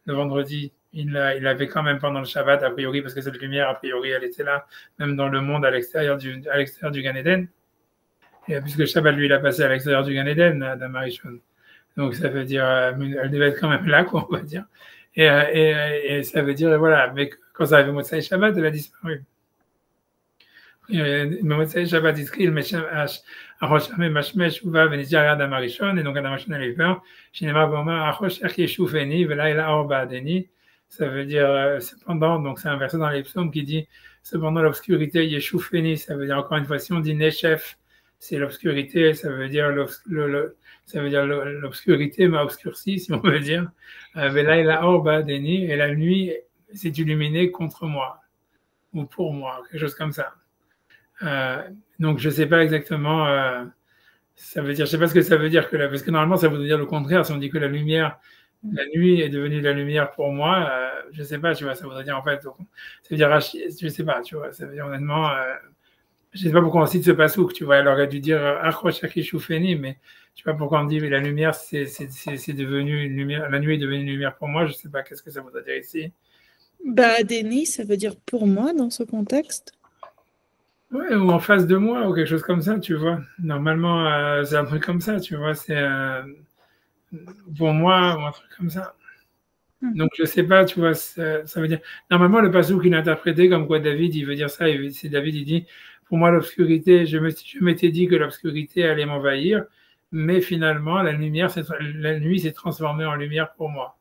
Speaker 1: le vendredi, il l'avait quand même pendant le Shabbat, a priori, parce que cette lumière, a priori, elle était là, même dans le monde à l'extérieur du Gan Eden, et puisque Shabbat, lui, il a passé à l'extérieur du Gan Eden, Adam Arishon. Donc, ça veut dire, elle devait être quand même là, quoi, on va dire. Et ça veut dire, voilà, mais quand ça arrive au Motsai Shabbat, elle a disparu. Motsai Shabbat, il Achoshame Mashmesh Uva Venizia Adam Arishon, et donc Adam Arishon a eu peur. Shinema Boma Achoshach Yeshufeni, Velaila Orba Adeni. Ça veut dire, cependant, donc c'est un verset dans les psaumes qui dit, cependant l'obscurité Yeshufeni, ça veut dire encore une fois, si on dit Neshef, c'est l'obscurité, ça veut dire l'obscurité m'a obscurci, si on veut dire. Velaila Orba Adeni, et la nuit s'est illuminée contre moi, ou pour moi, quelque chose comme ça. Donc je sais pas exactement, ça veut dire, je sais pas ce que ça veut dire parce que normalement ça voudrait dire le contraire. Si on dit que la nuit est devenue la lumière pour moi, je sais pas, tu vois, ça voudrait dire en fait, ça veut dire, je sais pas, tu vois, ça veut dire honnêtement, je sais pas pourquoi on cite ce passouk, tu vois, elle aurait dû dire Achroshaki Shufeni, mais tu vois pourquoi on dit mais la lumière c'est devenu une lumière, la nuit est devenue une lumière pour moi, je sais pas qu'est-ce que ça voudrait dire ici.
Speaker 3: Bah, Denis, ça veut dire pour moi dans ce contexte.
Speaker 1: Ouais, ou en face de moi, ou quelque chose comme ça, tu vois. Normalement, c'est un truc comme ça, tu vois. C'est pour moi, ou un truc comme ça. Donc, je sais pas, tu vois, ça veut dire. Normalement, le passouk qu'il a interprété comme quoi David, il veut dire ça, c'est David, il dit pour moi, l'obscurité, je m'étais dit que l'obscurité allait m'envahir, mais finalement, la nuit s'est transformée en lumière pour moi.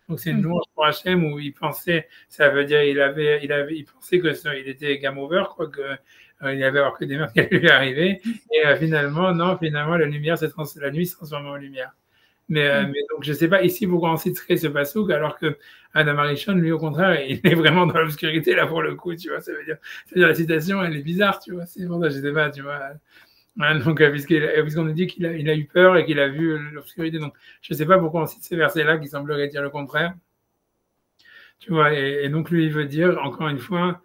Speaker 1: Donc, c'est une louange pour Hachem où il pensait, ça veut dire, il pensait qu'il était game over, quoi, il y avait alors que des merdes qui allaient lui arriver. Et finalement, non, finalement, la nuit se transforme en lumière. Mais donc, je sais pas ici pourquoi on citerait ce passouk, alors que Adam Arishon, lui, au contraire, il est vraiment dans l'obscurité, là, pour le coup, tu vois. Ça veut dire la citation, elle est bizarre, tu vois. C'est pour ça, je sais pas, tu vois. Donc, puisqu'on nous dit qu'il a eu peur et qu'il a vu l'obscurité. Donc, je ne sais pas pourquoi on cite ces versets-là qui sembleraient dire le contraire. Tu vois, et donc lui, il veut dire, encore une fois,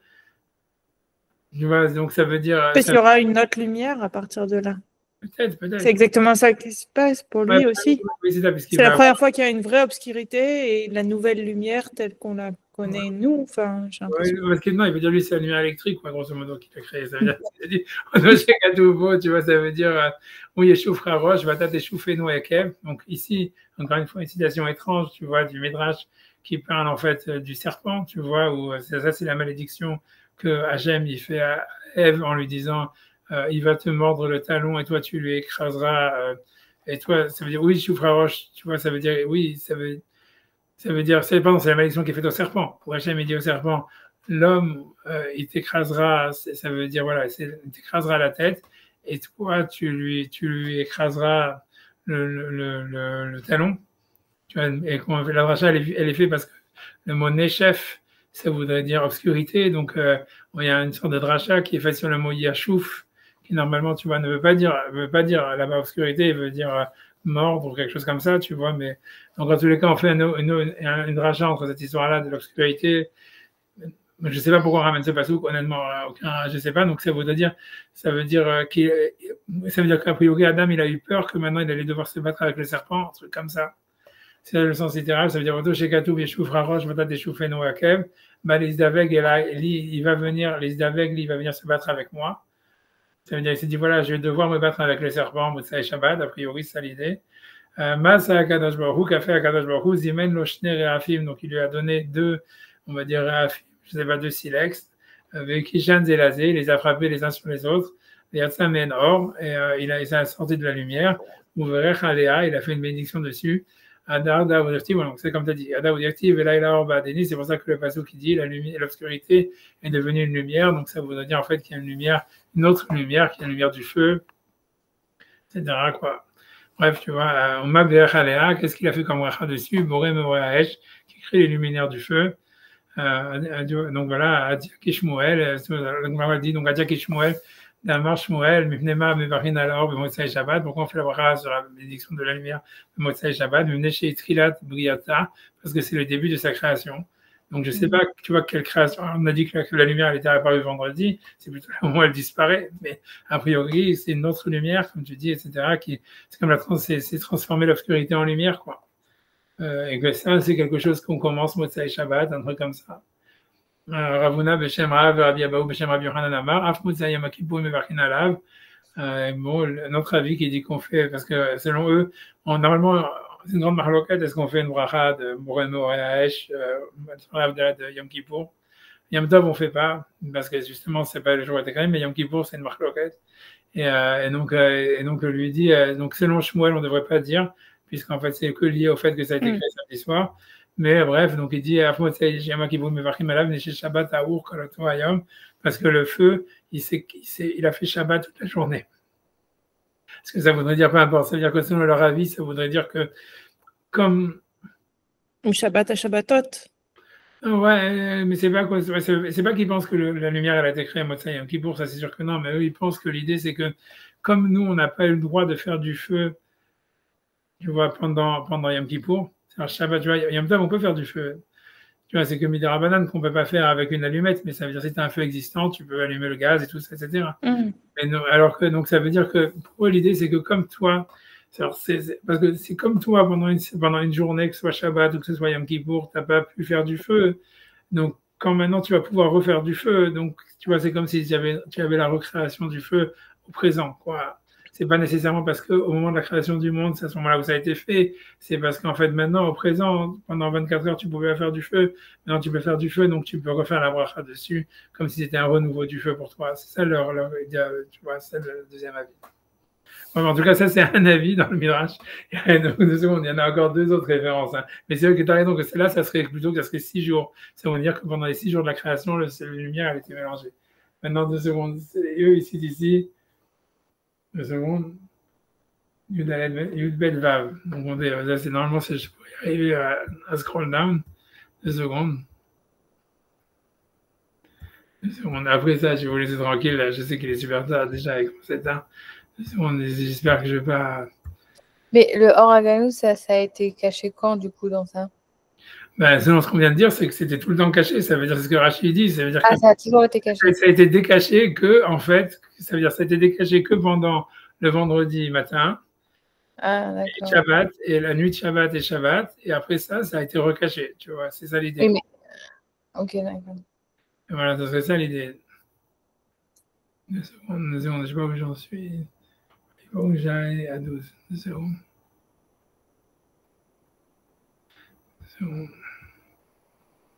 Speaker 1: tu vois, donc ça veut dire.
Speaker 3: Parce qu'il y aura une autre lumière à partir de là.
Speaker 1: Peut-être.
Speaker 3: C'est exactement ça qui se passe pour lui aussi.
Speaker 1: Oui,
Speaker 3: c'est la première fois qu'il y a une vraie obscurité et la nouvelle lumière telle qu'on la connaît nous. Enfin, j'ai l'impression.
Speaker 1: Parce que non, il veut dire lui, c'est la lumière électrique, quoi, grosso modo, qu'il a créé. Ça veut dire, tu vois, ça veut dire, oui, échauffera roche, va t'échauffer nous et Kev. Donc ici, encore une fois, une citation étrange, tu vois, du Midrash qui parle en fait du serpent, tu vois, où ça, c'est la malédiction que Hachem, il fait à Ève en lui disant, il va te mordre le talon et toi, tu lui écraseras. Et toi, ça veut dire, oui, choufra roche, tu vois, ça veut dire, oui, ça veut dire, c'est la malédiction qui est faite au serpent. Pour Hachem, il dit au serpent, l'homme, il t'écrasera, ça veut dire, voilà, il t'écrasera la tête, et toi, tu lui écraseras le talon. Tu vois, et la dracha, elle est faite parce que le mot neshef, ça voudrait dire obscurité. Donc, il y a une sorte de dracha qui est faite sur le mot yachouf, qui normalement, tu vois, ne veut pas dire là-bas obscurité, il veut dire mordre ou quelque chose comme ça, tu vois. Mais donc, en tous les cas, on fait une dracha entre cette histoire-là de l'obscurité. Je ne sais pas pourquoi on ramène ce passouk, honnêtement, je ne sais pas. Donc, ça veut dire qu'à priori, Adam, il a eu peur que maintenant, il allait devoir se battre avec le serpent, un truc comme ça. C'est le sens littéral, ça veut dire chez Katou, Yeshufra Roche, Vatat Yeshufé Noakev. Les Daveg, il va venir se battre avec moi. Ça veut dire, il s'est dit, voilà, je vais devoir me battre avec le serpent, Moussa et Shabbat, a priori, c'est ça l'idée. Masa Akadosh Baruch, qu'a fait Akadosh Baruch, Zimen Loshne Reafim, donc il lui a donné deux, on va dire Reafim, je ne sais pas, deux silex, avec Kishan Zelazé, il les a frappés les uns sur les autres, et Yatsam En Or, et il a sorti de la lumière. Uverecha Léa, il a fait une bénédiction dessus. Ada Oudirtiv, donc c'est comme tu as dit, Ada Oudirtiv, et là il a Orba Denis, c'est pour ça que le passage qui dit l'obscurité est devenue une lumière, donc ça voudrait dire en fait qu'il y a une lumière, une autre lumière, qui est la lumière du feu, etc. quoi. Bref, tu vois, on m'a Léa, qu'est-ce qu'il a fait comme racha dessus? Boré Mevoraesh, qui crée les luminaires du feu. Donc voilà, Adia Kishmuel, donc dit donc Adia Kishmuel, Damar Shmuel, Mipnema, Mevarin alors, Motsai Shabbat, donc on fait la bracha sur la bénédiction de la lumière de Motsai Shabbat, Mimne chez Trilat Briata, parce que c'est le début de sa création. Donc je sais pas, tu vois, quelle création. On a dit que la lumière elle était apparue vendredi, c'est plutôt le moment où elle disparaît, mais a priori c'est une autre lumière, comme tu dis, etc., qui c'est comme c'est transformer l'obscurité en lumière, quoi. Et que ça, c'est quelque chose qu'on commence Motsai Shabbat, un truc comme ça. Ravuna Beshem Rav, Rabbi Abaou Beshem Rabbi Yochanan Amar, Af Motsai Yom Kippur Mevarchin Alav. Bon, notre avis qui dit qu'on fait, parce que selon eux, normalement, c'est une grande marloquette, est-ce qu'on fait une bracha de Moreno Rehaesh, de Yom Kippur? Yom Tov, on fait pas, parce que justement, c'est pas le jour de Tekrim, mais Yom Kippur, c'est une marloquette. Et donc, lui dit, donc selon Shmuel, on ne devrait pas dire, puisqu'en fait, c'est que lié au fait que ça a été créé samedi soir. Mais bref, donc il dit, parce que le feu, il a fait Shabbat toute la journée. Ce que ça voudrait dire, peu importe, ça veut dire que selon leur avis, ça voudrait dire que comme...
Speaker 3: Ou Shabbat à Shabbatot.
Speaker 1: Ouais, mais c'est pas qu'ils pensent que la lumière elle a été créée à Motsai Yom Kippour, ça c'est sûr que non, mais eux ils pensent que l'idée c'est que comme nous on n'a pas eu le droit de faire du feu, tu vois, pendant Yom Kippour, c'est-à-dire Shabbat, tu vois, Yom Tov on peut faire du feu, tu vois, c'est que Midera Banane qu'on peut pas faire avec une allumette, mais ça veut dire si tu as un feu existant, tu peux allumer le gaz et tout ça, etc. Mais non, alors que donc ça veut dire que pour eux l'idée c'est que comme toi, parce que c'est comme toi pendant une journée, que ce soit Shabbat ou que ce soit Yom Kippour, tu n'as pas pu faire du feu. Donc, quand maintenant tu vas pouvoir refaire du feu, donc tu vois, c'est comme si tu avais la recréation du feu au présent, quoi. C'est pas nécessairement parce qu'au moment de la création du monde, c'est à ce moment-là où ça a été fait. C'est parce qu'en fait, maintenant, au présent, pendant 24 heures, tu pouvais faire du feu. Maintenant, tu peux faire du feu, donc tu peux refaire la bracha dessus, comme si c'était un renouveau du feu pour toi. C'est ça leur tu vois, c'est le deuxième avis. En tout cas, ça, c'est un avis dans le Midrash. Il y en a encore deux autres références. Hein. Mais c'est vrai que tu as raison que celle-là, ça serait plutôt que ça serait 6 jours. Ça veut dire que pendant les 6 jours de la création, la lumière, elle était mélangée. Maintenant, 2 secondes. Eux, ici, 2 secondes. Yud Bet Vav. Donc, là, c'est normalement, je pourrais arriver à scroll down. 2 secondes. 2 secondes. Après ça, je vais vous laisser tranquille. Là. Je sais qu'il est super tard déjà avec 7 ans. J'espère que je ne vais pas.
Speaker 2: Mais le Oraganou, ça a été caché quand, du coup, dans ça?
Speaker 1: Ben, selon ce qu'on vient de dire, c'est que c'était tout le temps caché. Ça veut dire, c'est ce que Rachid dit. Ça veut dire que
Speaker 2: ça a toujours été caché.
Speaker 1: Ça a été décaché que, en fait, ça veut dire ça a été décaché que pendant le vendredi matin,
Speaker 2: et
Speaker 1: Shabbat, et la nuit de Shabbat et Shabbat. Et après ça, ça a été recaché. Tu vois, c'est ça l'idée.
Speaker 2: Oui, mais... Ok, d'accord.
Speaker 1: Et voilà, ça serait ça l'idée. 2 secondes, je ne sais pas où j'en suis. Il faut que j'aille à 12. 2 secondes. 2 secondes.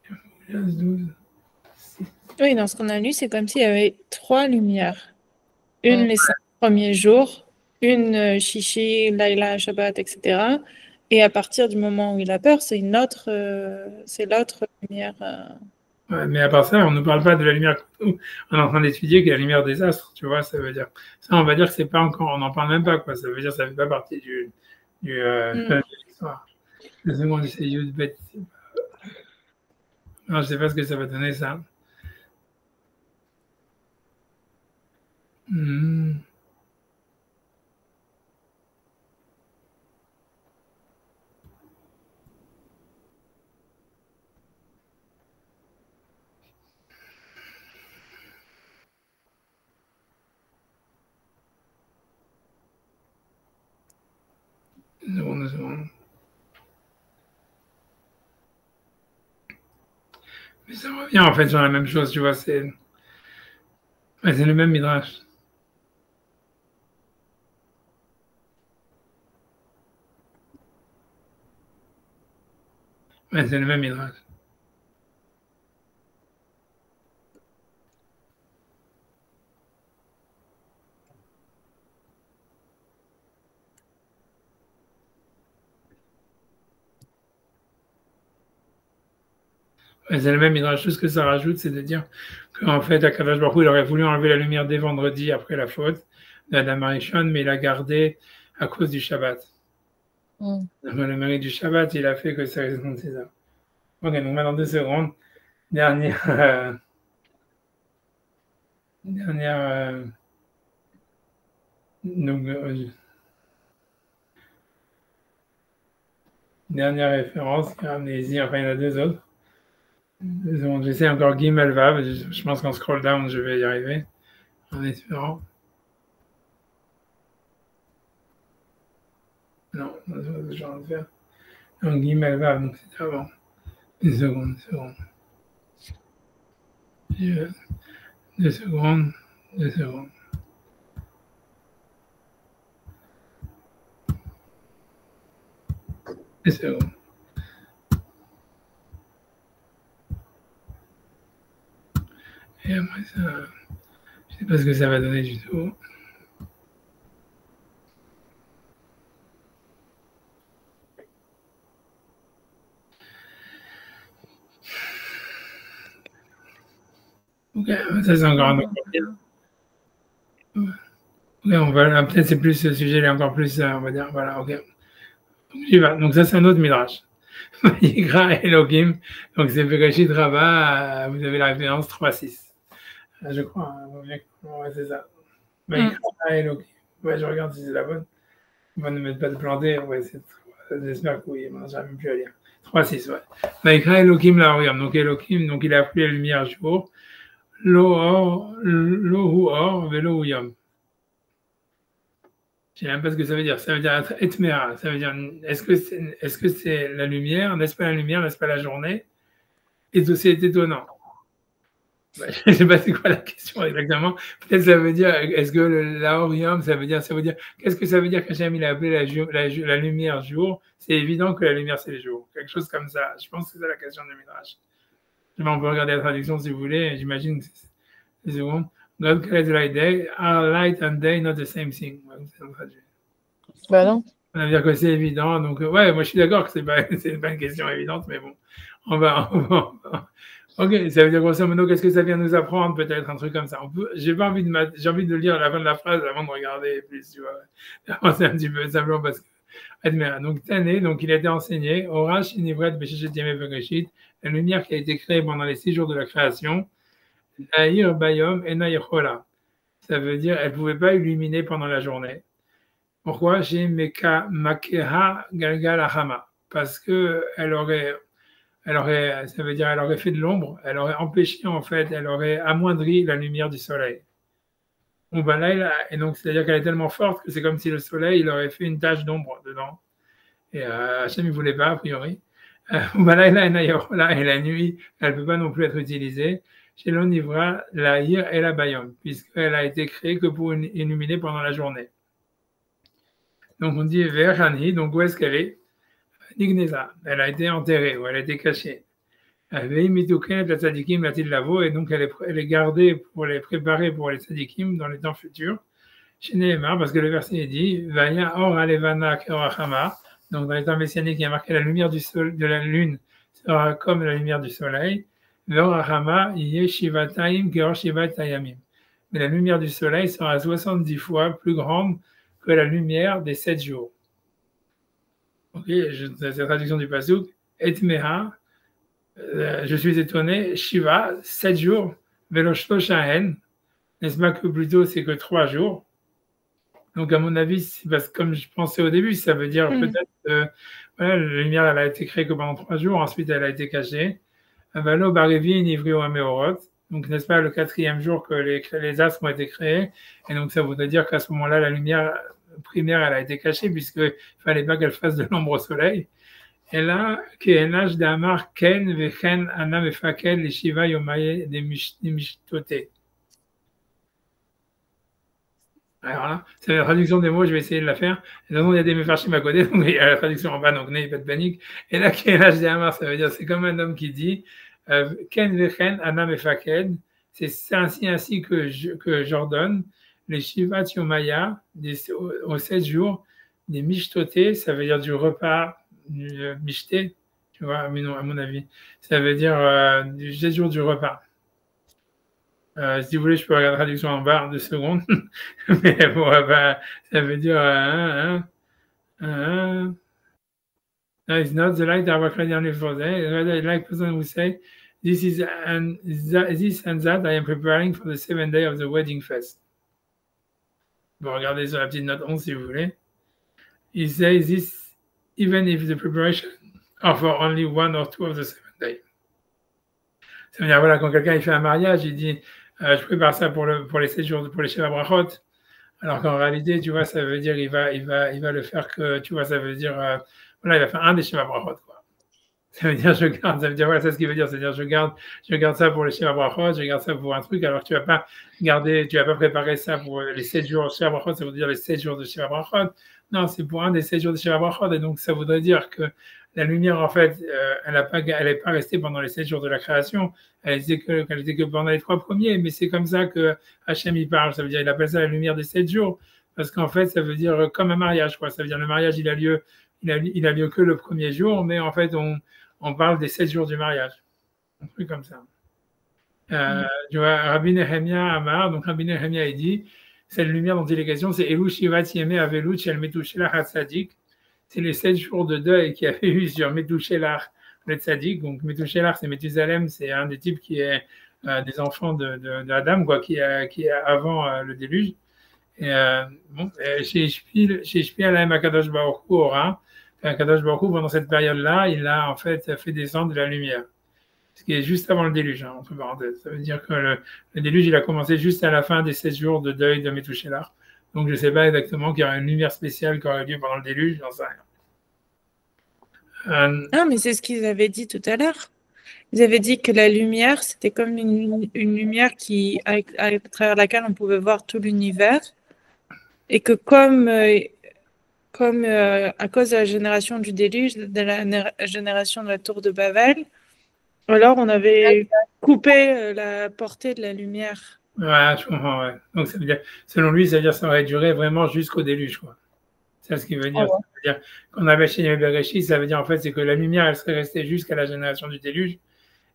Speaker 1: Il faut que j'aille à 12.
Speaker 3: Oui, dans ce qu'on a lu, c'est comme s'il y avait 3 lumières. Une les 5 premiers jours, une Shishi, Laila, Shabbat, etc. Et à partir du moment où il a peur, c'est l'autre lumière.
Speaker 1: Ouais, mais à part ça, on ne parle pas de la lumière que nous, on est en train d'étudier, qui est la lumière des astres, tu vois, ça veut dire. Ça, on va dire que c'est pas encore, on n'en parle même pas, quoi. Ça veut dire que ça fait pas partie de l'histoire. Le second, c'est Yudbet. Non, je sais pas ce que ça va donner, ça. Hmm. Une seconde. Mais ça revient en fait sur la même chose, tu vois, c'est le même midrash. Ouais, c'est le même midrash. C'est le même midrash. Tout ce que ça rajoute, c'est de dire qu'en fait, Akadosh Baruch Hu, il aurait voulu enlever la lumière dès vendredi après la faute d'Adam Arishon, mais il l'a gardé à cause du Shabbat. Le mérite du Shabbat, il a fait que ça raison de César. Ok, donc maintenant 2 secondes. Dernière référence, Amnésie, enfin il y en a 2 autres. J'essaie encore Gimel Vav, je pense qu'en scroll down, je vais y arriver, en espérant. Non, je vais en faire. Donc Gimel Vav, donc c'est avant. Une seconde. 2 secondes. 2 secondes. Et après ça, je ne sais pas ce que ça va donner du tout. Ok, ça c'est encore un autre on va peut-être c'est plus ce sujet, il est encore plus, on va dire, voilà, ok. Donc j'y vais. Donc ça c'est un autre midrash. Vayikra Elohim, donc c'est Bereshit Rabbah, vous avez la référence 3.6. Je crois, ouais, c'est ça. Vayikra Elohim. Ouais, je regarde si c'est la bonne. On va ne mettre pas de planter, ouais, j'espère que oui, j'arrive même plus à lire. 3.6, ouais. Vayikra Elohim Laoriam, donc Elohim, donc il a appelé la lumière jour. Lohu or, velo yom. Je ne sais même pas ce que ça veut dire. Ça veut dire etmera. Ça veut dire, est-ce que c'est la lumière? N'est-ce pas la lumière? N'est-ce pas la journée? Et c'est étonnant. Je ne sais pas c'est quoi la question exactement. Peut-être ça veut dire, est-ce que l'aorium, ça veut dire, qu'est-ce que ça veut dire qu'Hachem il a appelé la lumière jour? C'est évident que la lumière c'est le jour. Quelque chose comme ça. Je pense que c'est la question du Midrash. On peut regarder la traduction si vous voulez. J'imagine que c'est une seconde. God created light day. Are light and day not the same thing?
Speaker 2: Bah non.
Speaker 1: Ça veut dire que c'est évident. Donc, ouais, moi je suis d'accord que c'est pas une question évidente, mais bon, on va. Ok, ça veut dire grosso modo, qu'est-ce que ça vient nous apprendre? Peut-être un truc comme ça. J'ai envie de lire la fin de la phrase avant de regarder plus, tu vois. C'est un petit peu simplement parce que. Donc, Tané, donc il a été enseigné, Orash Inivret Beshechet Yemei Bereshit, la lumière qui a été créée pendant les 6 jours de la création. Naïr Bayom et Naïchola. Ça veut dire elle ne pouvait pas illuminer pendant la journée. Pourquoi? J'ai Meka Makeha Galgal Ahama. Parce que elle aurait, ça veut dire elle aurait fait de l'ombre, elle aurait empêché en fait, elle aurait amoindri la lumière du soleil. Et donc c'est-à-dire qu'elle est tellement forte que c'est comme si le soleil il aurait fait une tache d'ombre dedans. Et Hachem ne voulait pas a priori. Et la nuit, elle ne peut pas non plus être utilisée. Chez l'onivra, la hir et la bayom, puisqu'elle a été créée que pour illuminer pendant la journée. Donc on dit Verhani, donc où est-ce qu'elle est? Nigneza, elle a été enterrée, ou elle a été cachée. Et donc elle est gardée pour les préparer pour les tzadikim dans les temps futurs. Chez Nehemar, parce que le verset dit Vaya or alevana kerachama, donc dans les temps messianiques, il y a marqué la lumière de la lune sera comme la lumière du soleil. Mais la lumière du soleil sera 70 fois plus grande que la lumière des 7 jours. Ok, c'est la traduction du pasuk. Etmeha, je suis étonné. Shiva, 7 jours. Veloshto shahen, n'est-ce pas que plutôt c'est que 3 jours. Donc à mon avis, parce que comme je pensais au début, ça veut dire peut-être voilà, la lumière elle a été créée que pendant 3 jours, ensuite elle a été cachée. Valo Barevi Nivrio Ameorot. Donc, n'est-ce pas, le 4e jour que les astres ont été créés. Et donc, ça voudrait dire qu'à ce moment-là, la lumière primaire, elle a été cachée, puisqu'il ne fallait pas qu'elle fasse de l'ombre au soleil. Et là, Ke'enach d'Amar Ken Vechen Anam Efakel les Shiva Yomaye des Mishtote. Alors là, c'est la traduction des mots, je vais essayer de la faire. Et donc, il y a des méfarchim à côté, donc il y a la traduction en bas, donc n'ayez pas de panique. Et là, Ke'enach d'Amar, ça veut dire, c'est comme un homme qui dit, Ken Vechen Anam Efaked, c'est ainsi que j'ordonne les Shivat Yomaya aux 7 jours des Mishtoté, ça veut dire du repas, Mishté, tu vois, mais non, à mon avis. Ça veut dire du séjour du repas. Si vous voulez, je peux regarder la traduction en bas, 2 secondes. Mais bon, ça veut dire no, it's not the light that was only for them. Rather, like person who say, this and that I am preparing for the 7th day of the wedding fest. Bon, regardez sur la petite note 11 si vous voulez. He says this even if the preparation are for only 1 or 2 of the 7th day. Ça veut dire, voilà, quand quelqu'un il fait un mariage, il dit je prépare ça pour les 7 jours, pour les Sheva Brachot. Alors qu'en réalité, tu vois, ça veut dire il va le faire que, tu vois, ça veut dire voilà, il va faire un des Sheva Brachot, quoi. Ça veut dire je garde, ça veut dire voilà, c'est ce qu'il veut dire, c'est-à-dire je garde ça pour les Sheva Brachot, je garde ça pour un truc, alors que tu vas pas préparer ça pour les 7 jours de Sheva Brachot, ça veut dire les 7 jours de Sheva Brachot. Non, c'est pour un des 7 jours de Sheva Brachot, et donc ça voudrait dire que la lumière, en fait, elle n'est pas restée pendant les 7 jours de la création, elle était que pendant les 3 premiers, mais c'est comme ça que Hachem y parle, ça veut dire il appelle ça la lumière des 7 jours, parce qu'en fait, ça veut dire comme un mariage, quoi. Ça veut dire le mariage, il a lieu que le premier jour, mais en fait, on parle des 7 jours du mariage. Un truc comme ça. Tu vois, Rabbi Nehemia Amar, donc Rabbi Nehemia, il dit, cette lumière dont il est question, c'est Elou Shivat Yemé Avelut Shel Metouchelach HaTzadik. C'est les 7 jours de deuil qu'il y avait eu sur Metouchelach le Tzadik. Donc Metouchelach, c'est Methusalem, c'est un des types qui est des enfants d'Adam, quoi, qui est avant le déluge. Et bon, chez Shpialahem Akadosh Baruch Hu Ora, Akadosh Baruch Hu, pendant cette période-là, il a en fait fait descendre de la lumière. Ce qui est juste avant le déluge, hein, entre parenthèses. Ça veut dire que le déluge, il a commencé juste à la fin des 7 jours de deuil de Metouchelach. Donc, je ne sais pas exactement qu'il y aura une lumière spéciale qui aurait lieu pendant le déluge, j'en sais
Speaker 3: rien. Ah, mais c'est ce qu'ils avaient dit tout à l'heure. Ils avaient dit que la lumière, c'était comme une lumière à travers laquelle on pouvait voir tout l'univers. Et que comme à cause de la génération du déluge, de la génération de la tour de Babel, alors on avait coupé la portée de la lumière.
Speaker 1: Ouais, je comprends, ouais. Donc, ça veut dire, selon lui, ça veut dire que ça aurait duré vraiment jusqu'au déluge, quoi. C'est ce qu'il veut dire.
Speaker 2: Ah ouais.
Speaker 1: Ça veut dire qu'on avait chez Bereshit, ça veut dire en fait, c'est que la lumière, elle serait restée jusqu'à la génération du déluge.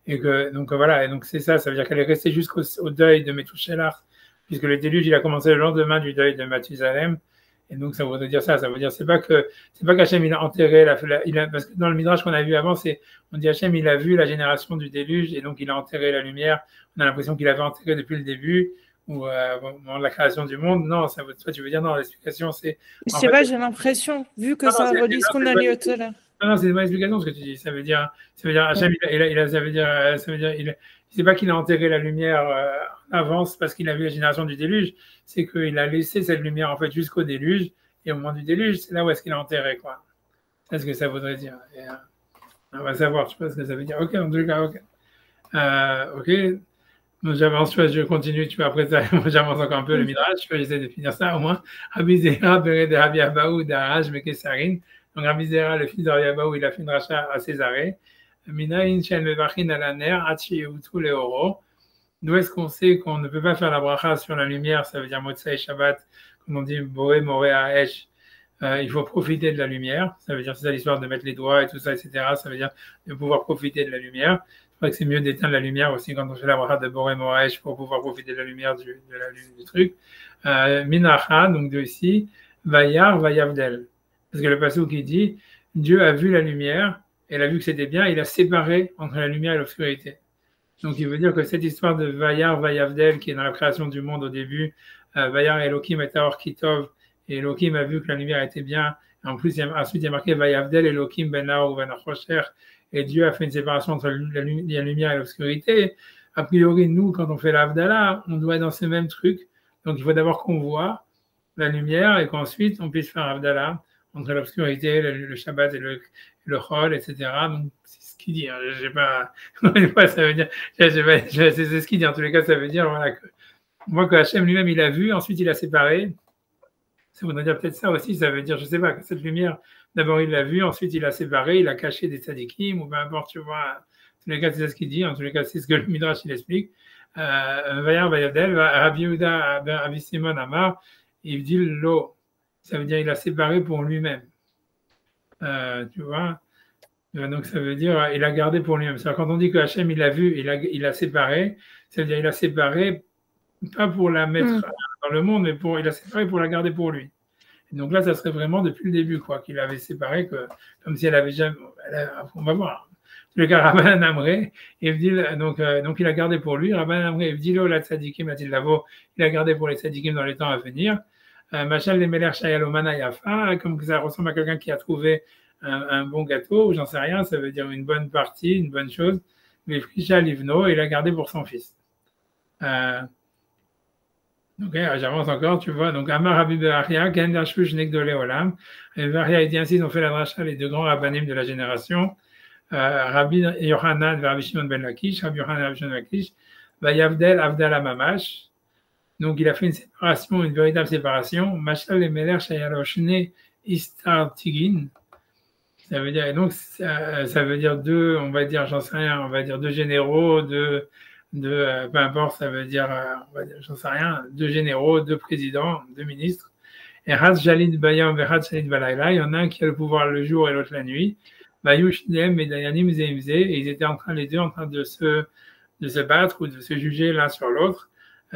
Speaker 1: Et que, donc voilà, et donc c'est ça, ça veut dire qu'elle est restée jusqu'au deuil de Metouchelach, puisque le déluge, il a commencé le lendemain du deuil de Mathusalem. Et donc, ça voudrait dire ça. Ça veut dire, c'est pas qu'Hachem, il a enterré parce que dans le Midrash qu'on a vu avant, on dit Hachem, il a vu la génération du déluge, et donc il a enterré la lumière. On a l'impression qu'il avait enterré depuis le début, ou au moment de la création du monde. Non, toi, tu veux dire, non, l'explication, c'est.
Speaker 3: Je sais pas, j'ai l'impression, vu que ça relie ce qu'on a lu tout à l'heure.
Speaker 1: Non, c'est une bonne explication ce que tu dis. Ça veut dire Hachem, c'est pas qu'il a enterré la lumière en avance parce qu'il a vu la génération du déluge, c'est qu'il a laissé cette lumière en fait jusqu'au déluge, et au moment du déluge, c'est là où est-ce qu'il a enterré, quoi. C'est ce que ça voudrait dire. Et, on va savoir, je sais pas ce que ça veut dire. Ok, en tout cas, ok. Ok. Donc, j'avance, je continue, tu vois, après ça, j'avance encore un peu le Midrash, j'essaie de finir ça au moins. Rabbi Zera, Beret de Rabbi Abaou, d'Araj, Mekessarin. Donc, Rabbi Zera, le fils de Rabbi Abaou, il a fait une rachat à Césarée. Minaïn, Shen, Mevachin, Alaner, Hachi, Utu, Leoro. D'où est-ce qu'on sait qu'on ne peut pas faire la bracha sur la lumière, ça veut dire Motsai Shabbat, comme on dit Boé, Moré, Aesh. Il faut profiter de la lumière, ça veut dire, c'est ça l'histoire de mettre les doigts et tout ça, etc. Ça veut dire de pouvoir profiter de la lumière. Je crois que c'est mieux d'éteindre la lumière aussi quand on fait la bracha de Boré Moraesh pour pouvoir profiter de la lumière du truc. Minacha, donc de ici, Vayar, Vayavdel. Parce que le passage qui dit, Dieu a vu la lumière, et il a vu que c'était bien, il a séparé entre la lumière et l'obscurité. Donc il veut dire que cette histoire de Vayar, Vayavdel, qui est dans la création du monde au début, Vayar Elohim et Taor Kitov, et Elohim a vu que la lumière était bien. En plus, ensuite, il y a marqué Vayavdel Elohim ben Naor ben Achosher, et Dieu a fait une séparation entre la lumière et l'obscurité. A priori, nous, quand on fait l'Avdallah, on doit être dans ce même truc. Donc, il faut d'abord qu'on voit la lumière et qu'ensuite, on puisse faire l'Avdallah entre l'obscurité, le Shabbat et le Chol, etc. Donc, c'est ce qu'il dit. Hein. Je sais pas, ça veut dire, c'est ce qu'il dit. En tous les cas, ça veut dire, voilà, que, on voit que Hachem lui-même, il a vu, ensuite, il a séparé. Ça voudrait dire peut-être ça aussi, ça veut dire, je ne sais pas, que cette lumière, d'abord il l'a vue, ensuite il a séparé, il a caché des tzadikim, ou peu importe, tu vois, en tous les cas c'est ce qu'il dit, en tous les cas c'est ce que le Midrash il explique. Vayar Vayavdel, Rabbi Yehuda, Rabbi Simon Amar, il dit l'eau, ça veut dire il a séparé pour lui-même. Tu vois, Donc, ça veut dire il a gardé pour lui-même. Quand on dit que Hachem, il a vu, il a séparé, ça veut dire il a séparé, pas pour la mettre dans le monde, mais il a séparé pour la garder pour lui. Et donc là, ça serait vraiment depuis le début, quoi, qu'il avait séparé, comme si elle avait jamais. On va voir. Le gars, Rabban Amré, donc il a gardé pour lui. Rabban Amré, Evdilo la tzadikim, a-t-il lavo, il a gardé pour les tzadikim dans les temps à venir. Machal les Meler Shayalomana Yafa, comme ça ressemble à quelqu'un qui a trouvé un bon gâteau, ou j'en sais rien, ça veut dire une bonne partie, une bonne chose. Mais Frisha Livno, il a gardé pour son fils. Donc, j'avance encore, tu vois. Donc, Amar Rabbi Be'achia, Ken Dashfush Negdole Olam. Et Be'achia et dit ainsi, ils ont fait la dracha, les deux grands rabbanim de la génération. Rabbi Yochanan, Rabbi Shimon ben Lakish, Rabbi Yochanan, Rabbi Shimon ben Lakish, Yavdel, Avdala Mamash. Donc, il a fait une séparation, une véritable séparation. Mashal le Meler Shayaloshne Istar Tigin. Ça veut dire, et donc, ça veut dire deux, on va dire, j'en sais rien, on va dire deux généraux, peu importe, ça veut dire, on va dire, j'en sais rien, deux généraux, deux présidents, deux ministres. Et Haz Jalid Bayam et Haz Jalid Balayla, il y en a un qui a le pouvoir le jour et l'autre la nuit. Bayush Dem et Dayanim Zeimze, et ils étaient les deux en train de se battre ou de se juger l'un sur l'autre.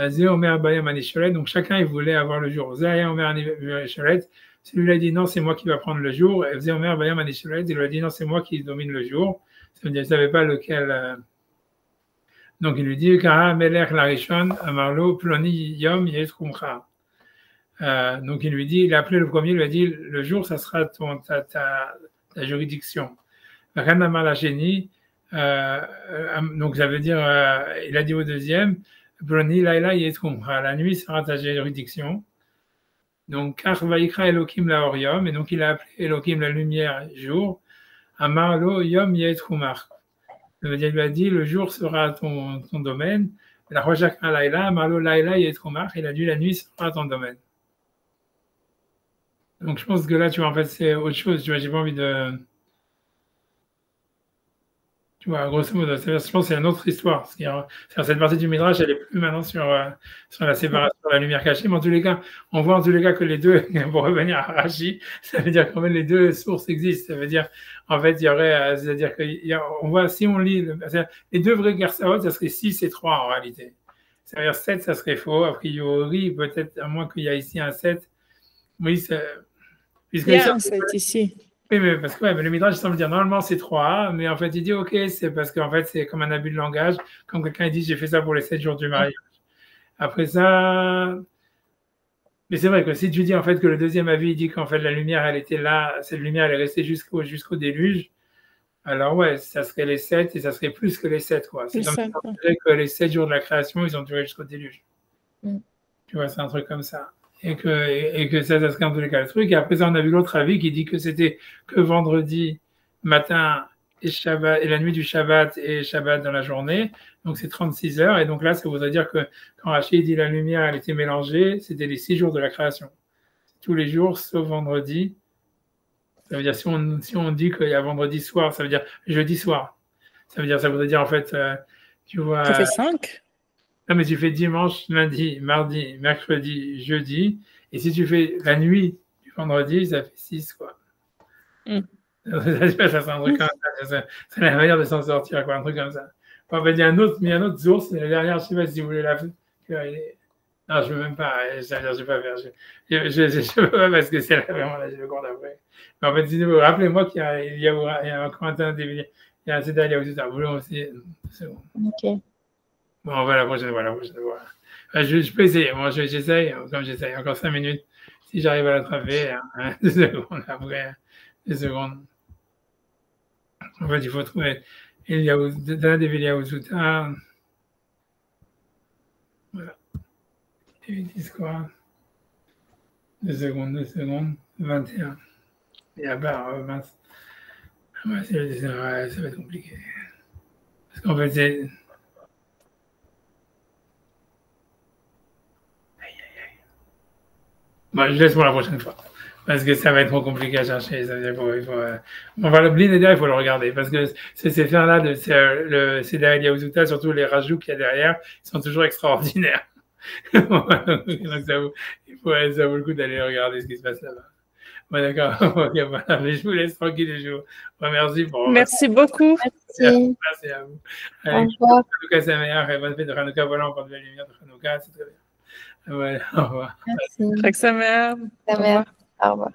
Speaker 1: Zéomer Bayam Anisholet, donc chacun il voulait avoir le jour. Zéomer Anisholet, celui-là dit non, c'est moi qui va prendre le jour. Et Zéomer Bayam Anisholet, il lui a dit non, c'est moi qui domine le jour. Ça veut dire, il ne savait pas lequel. Donc il lui dit Kara Melech Larishon Amarlo Ploni Yom Yetrumcha. Donc il lui dit, il a appelé le premier, il lui a dit le jour, ça sera ta juridiction. Ren Amar la Génie, donc ça veut dire, il a dit au deuxième, Ploni Laila Yetrumcha, la nuit sera ta juridiction. Donc Kar Vaikra Elohim Laorium, et donc il a appelé Elohim la lumière jour, Amarlo Yom Yetrumach. Ça veut dire, il lui a dit, le jour sera ton domaine. La Rojakra Laila, Marlo Laila Yetromach, il a dit, la nuit sera ton domaine. Donc, je pense que là, tu vois, en fait, c'est autre chose. Tu vois, j'ai pas envie de. Tu vois, grosso modo, je pense que c'est une autre histoire. Cette partie du Midrash, elle est plus maintenant sur la séparation, la lumière cachée. Mais en tous les cas, on voit en tous les cas que les deux, pour revenir à Rashi, ça veut dire quand même les deux sources existent. Ça veut dire, en fait, il y aurait, c'est-à-dire qu'on voit, si on lit, les deux vrais Gersaot, ça serait 6 et 3 en réalité. Ça veut dire 7, ça serait faux. A priori, peut-être, à moins qu'il y a ici un 7. Oui,
Speaker 3: il y a un 7 ici.
Speaker 1: Oui, mais parce que le Midrash semble dire normalement c'est 3, mais en fait il dit ok, c'est parce qu'en fait c'est comme un abus de langage, comme quelqu'un dit j'ai fait ça pour les 7 jours du mariage. Après ça, mais c'est vrai que si tu dis en fait que le deuxième avis dit qu'en fait la lumière elle était là, cette lumière elle est restée jusqu'au déluge, alors ouais, ça serait les 7 et ça serait plus que les 7 quoi. C'est comme si on dirait que les 7 jours de la création ils ont duré jusqu'au déluge. Tu vois, c'est un truc comme ça. Et que ça serait en tous les cas le truc. Et après ça, on a vu l'autre avis qui dit que c'était que vendredi matin et Shabbat, et la nuit du Shabbat et Shabbat dans la journée. Donc c'est 36 heures. Et donc là, ça voudrait dire que quand Rachid dit la lumière, elle était mélangée, c'était les 6 jours de la création. Tous les jours, sauf vendredi. Ça veut dire, si on dit qu'il y a vendredi soir, ça veut dire jeudi soir. Ça voudrait dire en fait, tu vois.
Speaker 3: Ça fait 5.
Speaker 1: Non, mais tu fais dimanche, lundi, mardi, mercredi, jeudi. Et si tu fais la nuit du vendredi, ça fait 6, quoi. Ça, c'est un truc comme ça. C'est la manière de s'en sortir, quoi, un truc comme ça. Enfin, il y a un autre source. La dernière, je ne sais pas si vous voulez la faire. Non, je ne veux même pas. Je ne vais pas faire. Je ne veux pas parce que c'est vraiment là, j'ai le compte après. Mais en fait, rappelez-moi qu'il y a encore il y a un Seda, il y a aussi ça. Vous voulez aussi. C'est bon.
Speaker 2: Ok.
Speaker 1: Bon, on va la prochaine fois. Je peux essayer. Moi, j'essaye, comme j'essaye. Encore 5 minutes. Si j'arrive à l'attraper, 2 secondes après. 2 secondes. En fait, il faut trouver Dana Develia Uzuta. Voilà. Ils disent quoi 2 secondes. 21. Et à part, mince. Ouais, ça va être compliqué. Parce qu'en fait, c'est. Bon, je laisse pour la prochaine fois. Parce que ça va être trop compliqué à chercher. Ça veut dire on va l'oublier derrière, il faut le regarder. Parce que ces fins-là, c'est derrière Yahuzuta, surtout les rajouts qu'il y a derrière, ils sont toujours extraordinaires. Donc ça vaut le coup d'aller regarder ce qui se passe là-bas. Ouais, d'accord. Ok, voilà. Mais je vous laisse tranquille et je vous remercie pour.
Speaker 3: Merci beaucoup.
Speaker 2: Merci.
Speaker 1: Merci à vous.
Speaker 2: Au
Speaker 1: Allez,
Speaker 2: revoir.
Speaker 1: Hanouka Sameach et bonne fête de Hanouka. Voilà, on prend de la lumière de Hanouka. C'est très bien. Voilà, au revoir.
Speaker 2: Merci.
Speaker 3: Chag Sameach.
Speaker 2: Ta mère. Au revoir.